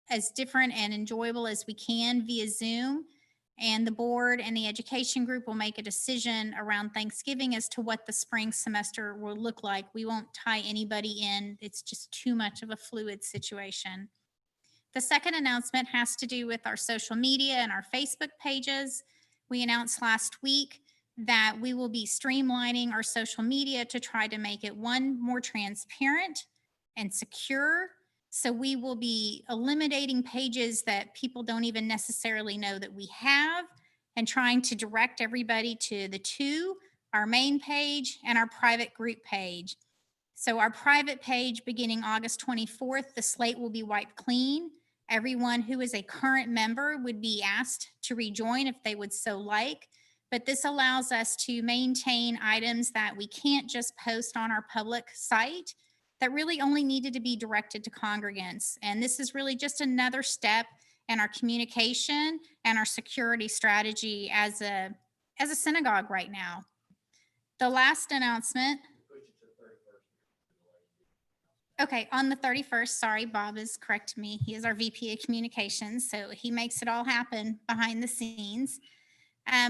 as different and enjoyable as we can via Zoom. And the board and the education group will make a decision around Thanksgiving as to what the spring semester will look like. We won't tie anybody in. It's just too much of a fluid situation. The second announcement has to do with our social media and our Facebook pages. We announced last week that we will be streamlining our social media to try to make it, one, more transparent and secure. So we will be eliminating pages that people don't even necessarily know that we have, and trying to direct everybody to the 2, our main page and our private group page. So our private page, beginning August 24th, the slate will be wiped clean. Everyone who is a current member would be asked to rejoin if they would so like. But this allows us to maintain items that we can't just post on our public site that really only needed to be directed to congregants. And this is really just another step in our communication and our security strategy as a synagogue right now. The last announcement. Okay, on the 31st, sorry, Bob is correcting me. He is our VP of Communications, so he makes it all happen behind the scenes.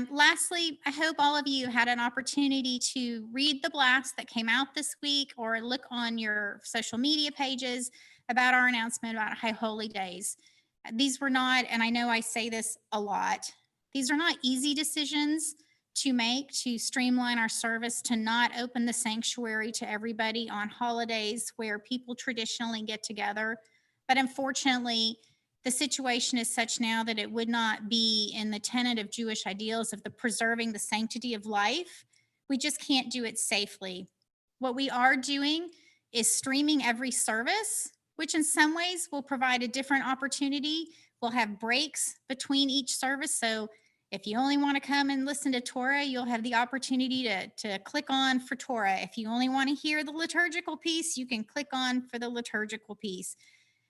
Lastly, I hope all of you had an opportunity to read the blast that came out this week, or look on your social media pages about our announcement about High Holy Days. These were not, and I know I say this a lot, these are not easy decisions to make to streamline our service, to not open the sanctuary to everybody on holidays where people traditionally get together. But unfortunately, the situation is such now that it would not be in the tenet of Jewish ideals of the preserving the sanctity of life. We just can't do it safely. What we are doing is streaming every service, which in some ways will provide a different opportunity. We'll have breaks between each service. So if you only want to come and listen to Torah, you'll have the opportunity to click on for Torah. If you only want to hear the liturgical piece, you can click on for the liturgical piece.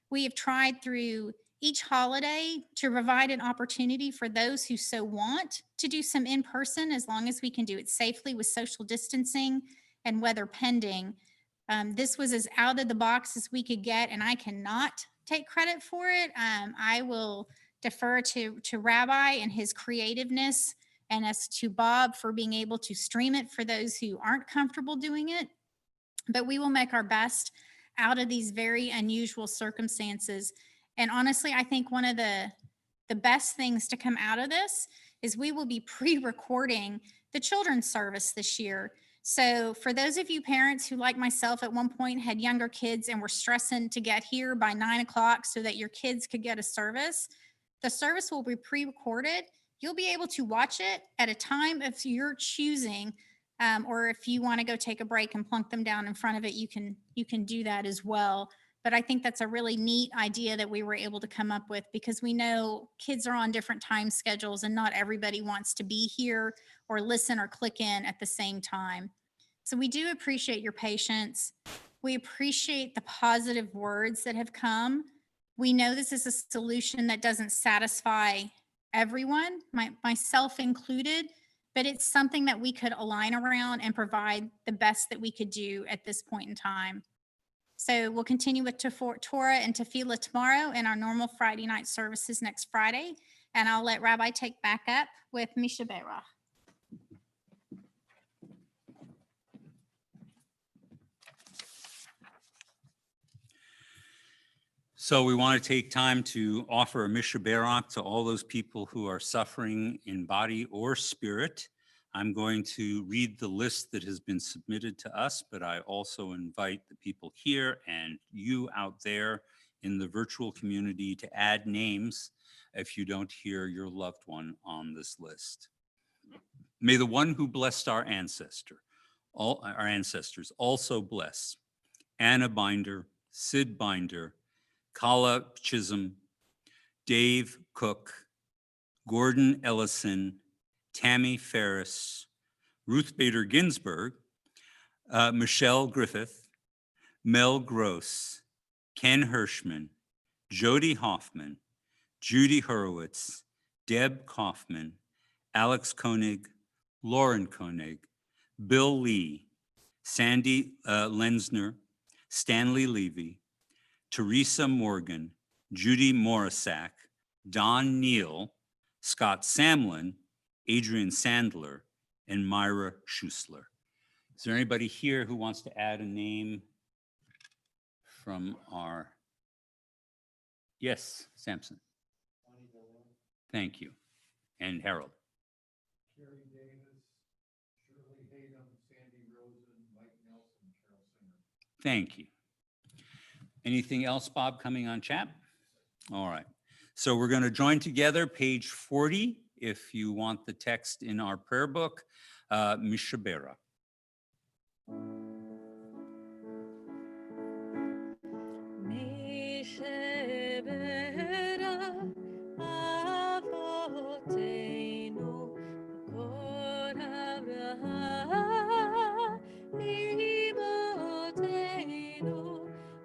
We have tried through each holiday to provide an opportunity for those who so want to do some in-person, as long as we can do it safely with social distancing and weather pending. This was as out of the box as we could get, and I cannot take credit for it. I will defer to Rabbi and his creativeness, and as to Bob for being able to stream it for those who aren't comfortable doing it. But we will make our best. out of these very unusual circumstances. And honestly, I think one of the best things to come out of this is we will be pre-recording the children's service this year. So for those of you parents who, like myself, at one point had younger kids and were stressing to get here by 9 o'clock so that your kids could get a service, the service will be pre-recorded. You'll be able to watch it at a time of your choosing, or if you want to go take a break and plunk them down in front of it, you can do that as well. But I think that's a really neat idea that we were able to come up with, because we know kids are on different time schedules and not everybody wants to be here or listen or click in at the same time. So we do appreciate your patience. We appreciate the positive words that have come. We know this is a solution that doesn't satisfy everyone, myself included, but it's something that we could align around and provide the best that we could do at this point in time. So we'll continue with Torah and Tefillah tomorrow and our normal Friday night services next Friday. And I'll let Rabbi take back up with Misha Berach. So we want to take time to offer a Misha Berach to all those people who are suffering in body or spirit. I'm going to read the list that has been submitted to us, but I also invite the people here and you out there in the virtual community to add names if you don't hear your loved one on this list. May the one who blessed our ancestors also bless Anna Binder, Sid Binder, Kala Chisholm, Dave Cook, Gordon Ellison, Tammy Ferris, Ruth Bader Ginsburg, Michelle Griffith, Mel Gross, Ken Hirschman, Jody Hoffman, Judy Hurwitz, Deb Kaufman, Alex Koenig, Lauren Koenig, Bill Lee, Sandy Lenzner, Stanley Levy, Teresa Morgan, Judy Morisak, Don Neal, Scott Samlin, Adrian Sandler, and Myra Schusler. Is there anybody here who wants to add a name from our? Yes, Sampson. Thank you. And Harold. Carrie Davis, Shirley Hayden, Sandy Rosen, Mike Nelson, Carol Singer. Thank you. Anything else, Bob, coming on chat? All right. So we're going to join together page 40 if you want the text in our prayer book, Misha Berach.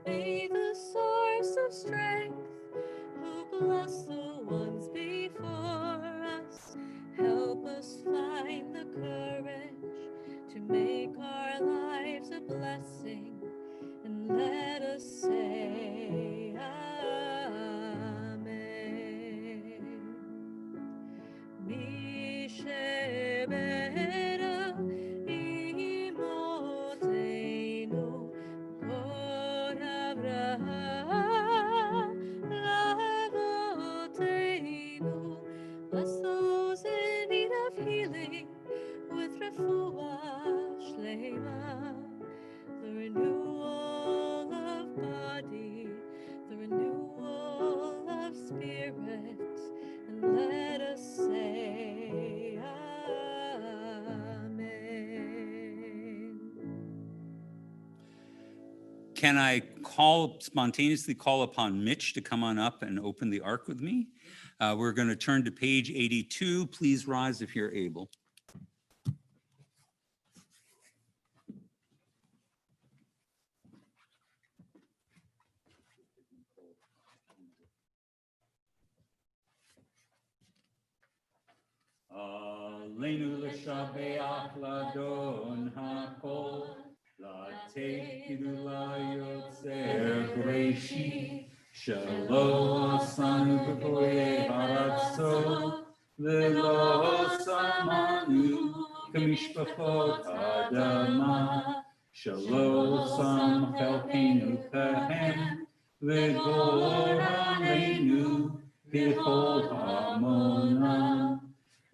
May the source of strength, who bless the ones before us, help us find the courage to make our lives a blessing, and let us say Amen. Mishe Berach Imotenu Kol Avotenu. Bless those in need of healing with refuah shlema, the renewal of body, the renewal of spirit, and let us say Amen. Can I spontaneously call upon Mitch to come on up and open the ark with me? We're going to turn to page 82. Please rise if you're able. Aleinu l'shabeach ladon hakol, lateinu layotzer breishi, shelo asanu b'koei haratzot, v'lo samanu k'mishpachot adama, Shalom Chelkeinu Kahem, V'gor Aleinu, V'chol Hamonam,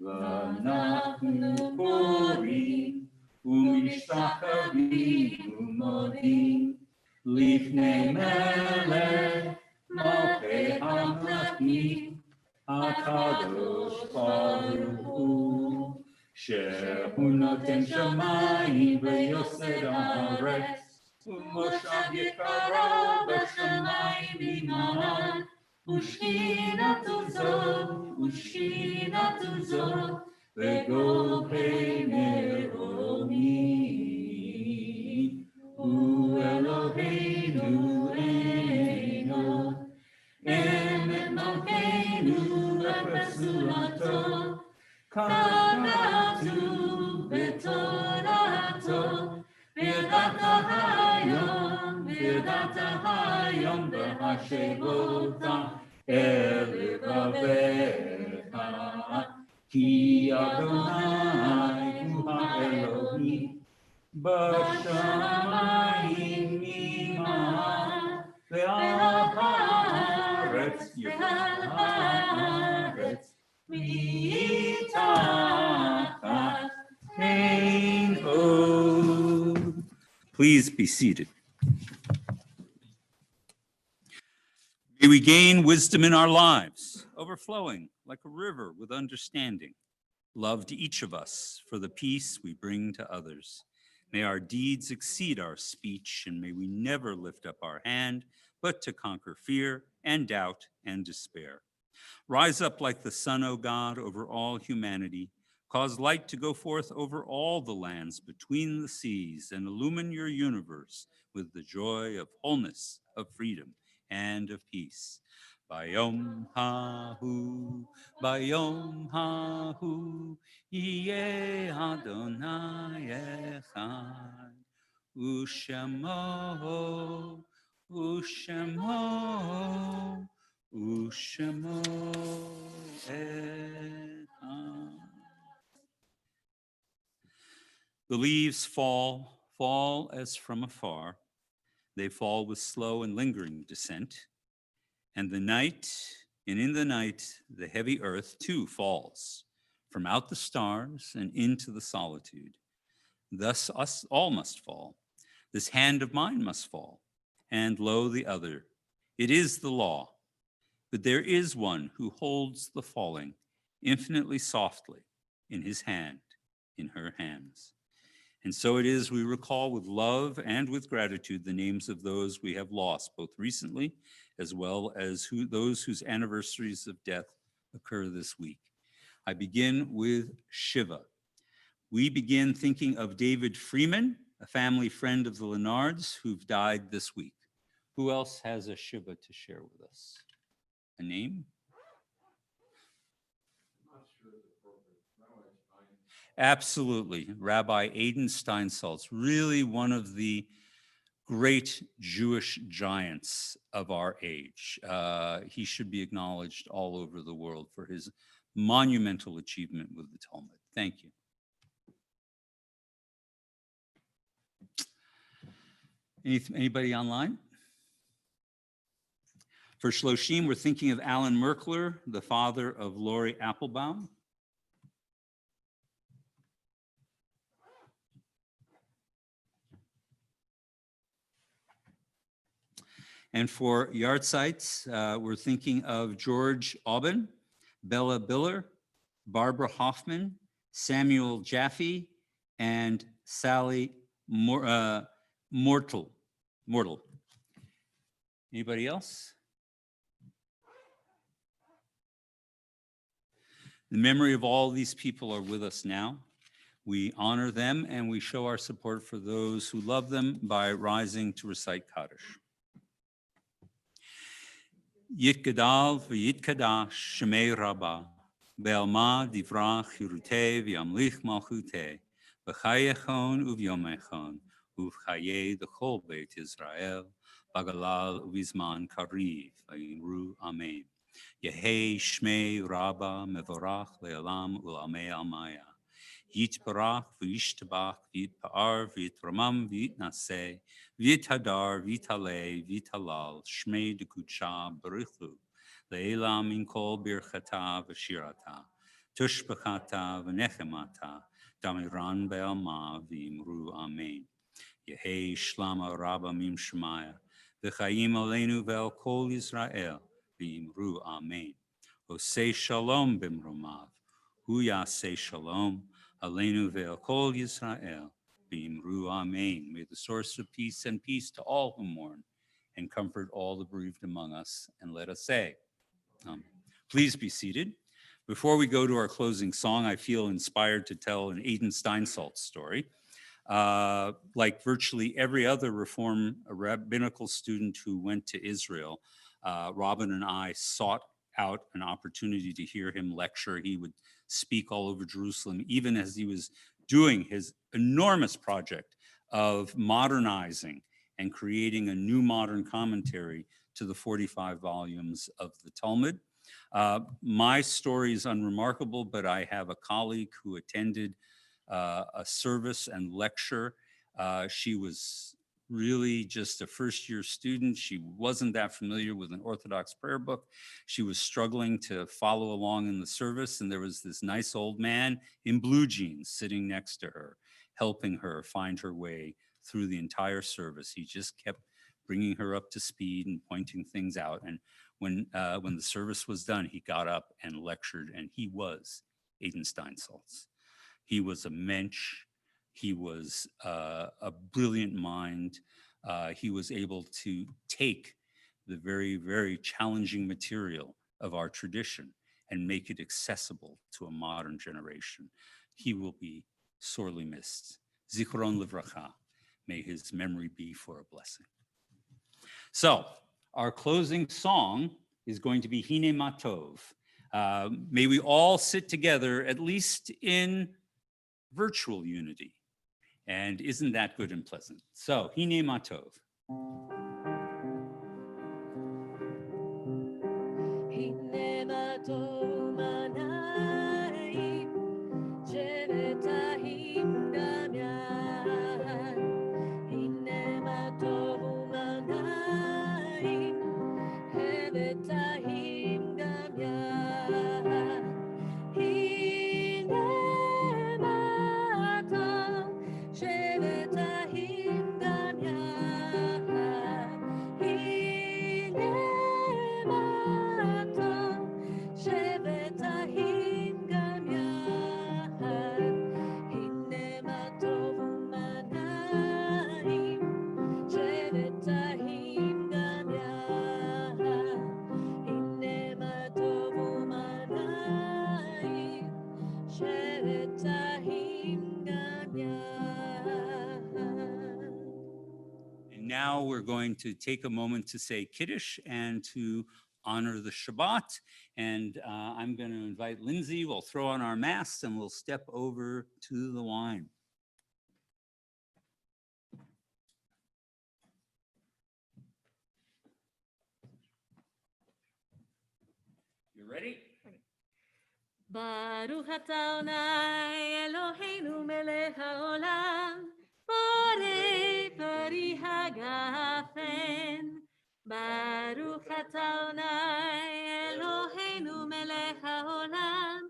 V'anachnu Korim, U'mishtachavim U'modim, Lifnei Melech, Malchei HaMelachim, HaKadosh Baruch Hu, Shehu noten shamayim v'yosed haaretz, U'moshav yekaro b'shamayim iman, U'shchinatu zo, v'gobhei meromi, U'Eloheinu Eino, Emet Malkeinu v'Persulato, Kagatu b'torato, v'yadata hayom v'hashevota elevavecha, ki Adonai hu ha'Elohim, b'shamayim imah, ve'al haaretz mitachat keino. Please be seated. May we gain wisdom in our lives, overflowing like a river with understanding. Love to each of us for the peace we bring to others. May our deeds exceed our speech, and may we never lift up our hand, but to conquer fear and doubt and despair. Rise up like the sun, O God, over all humanity. Cause light to go forth over all the lands between the seas, and illumine your universe with the joy of wholeness, of freedom, and of peace. Bayom hahu, Yeh Adonai echad, U'shemo, U'shemo echad. The leaves fall as from afar. They fall with slow and lingering descent. And in the night, the heavy earth too falls from out the stars and into the solitude. Thus us all must fall. This hand of mine must fall, and lo, the other. It is the law, but there is one who holds the falling infinitely softly in his hand, in her hands. And so it is we recall with love and with gratitude the names of those we have lost, both recently as well as those whose anniversaries of death occur this week. I begin with Shiva. We begin thinking of David Freeman, a family friend of the Lenards who've died this week. Who else has a Shiva to share with us? A name? Absolutely. Rabbi Aiden Steinsaltz, really one of the great Jewish giants of our age. He should be acknowledged all over the world for his monumental achievement with the Talmud. Thank you. Anybody online? For Shloshim, we're thinking of Alan Merkler, the father of Lori Applebaum. And for Yartzites, we're thinking of George Aubin, Bella Biller, Barbara Hoffman, Samuel Jaffe, and Sally Mortal. Anybody else? The memory of all these people are with us now. We honor them and we show our support for those who love them by rising to recite Kaddish. Yitgadal v'yitkadash shemei rabbah, be'alma divrach hirutei v'yamlich malchutei, v'chayechon uvyomechon, uv'chayei d'chol beit Yisrael, bagalal uvizman kariv, v'yimru amen. Yehei shmei rabbah mevorach le'olam u'lamei almaya. Yitbarach v'yishtabach v'yitpa'ar v'yitramam v'yitnaseh v'yithadar v'yitale v'yitalal shmei dekucha barichu le'ela min kol birchata v'shirata tushbachata v'nechemata damiran be'alma v'imru amen. Yehei shlama rabba mim shemaya v'chayim aleinu ve'al kol Yisrael v'imru amen. Osei shalom b'mromav hu yaseh shalom aleinu ve'al kol Yisrael v'imru amen. May the source of peace and peace to all who mourn and comfort all the bereaved among us, and let us say, please be seated. Before we go to our closing song, I feel inspired to tell an Aiden Steinsaltz story. Like virtually every other Reform rabbinical student who went to Israel, Robin and I sought out an opportunity to hear him lecture. He would speak all over Jerusalem, even as he was doing his enormous project of modernizing and creating a new modern commentary to the 45 volumes of the Talmud. My story is unremarkable, but I have a colleague who attended a service and lecture. She was really just a first-year student. She wasn't that familiar with an Orthodox prayer book. She was struggling to follow along in the service, and there was this nice old man in blue jeans sitting next to her, helping her find her way through the entire service. He just kept bringing her up to speed and pointing things out. And when the service was done, he got up and lectured, and he was Aiden Steinsaltz. He was a mensch. He was a brilliant mind. He was able to take the very, very challenging material of our tradition and make it accessible to a modern generation. He will be sorely missed. Zichron livracha. May his memory be for a blessing. So our closing song is going to be Hine Matov. May we all sit together, at least in virtual unity. And isn't that good and pleasant? So, Hine Matov. הנה מה טוב עיניים, שבטאים גם יד. הנה מה טוב עיניים, שבטאים גם יד. הנה מה טוב, שבטאים גם יד. הנה מה טוב, שבטאים גם יד. הנה מה טוב ומנעים, שבטאים גם יד. הנה מה טוב ומנעים, שבטאים גם יד. And now we're going to take a moment to say Kiddush and to honor the Shabbat. And I'm going to invite Lindsay. We'll throw on our masks and we'll step over to the wine. You ready? ברוך אתה אדוני אלוהינו מלך העולם, בורא פרי הגפן. ברוך אתה אדוני אלוהינו מלך העולם,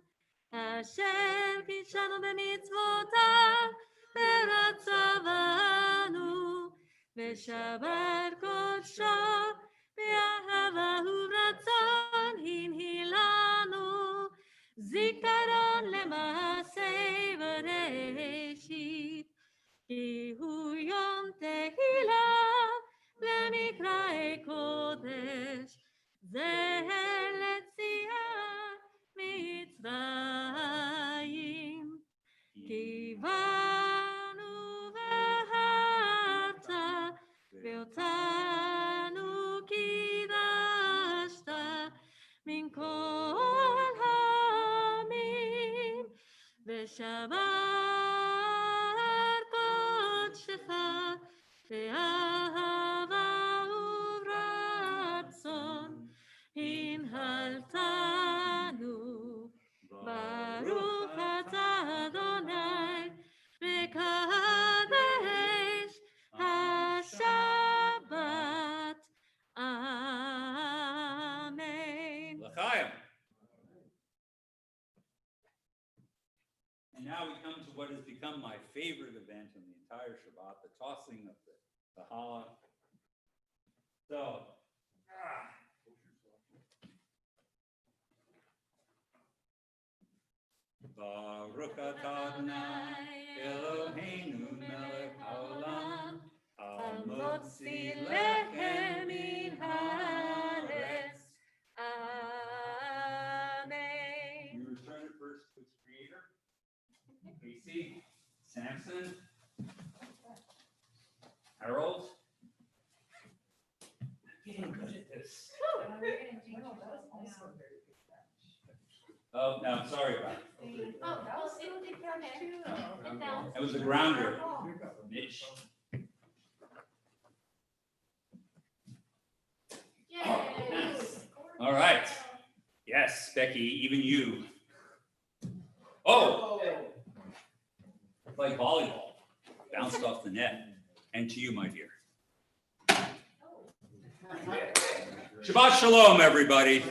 אשר קידשנו במצוותיו ורצה בנו, ושבר קודשו באהבה ורצון הנהילנו. זיכרון למעשה בראשית, כי הוא יום תהילה למקראי קודש, זהר ליציאת מצרים. כי באנו ואהבת ואותנו קידשת מן כל העמים, ושבר קודשך באהבה וברצון הנהלתנו. ברוך אתה אדוני And now we come to what has become my favorite event in the entire Shabbat, the tossing of the challah. So, Baruch atah Adonai Eloheinu melech haolam hamotzi lechem min haaretz. Amen. We return it first to its creator. Casey, Samson, Harold. I'm getting good at this. Well, that was also a very good catch. Oh, no, I'm sorry about it. Oh, that was a good catch too. And down. That was a grounder, Mitch. Yay. All right. Yes, Becky, even you. Oh, it's like volleyball. Bounced off the net. And to you, my dear. Shabbat Shalom, everybody.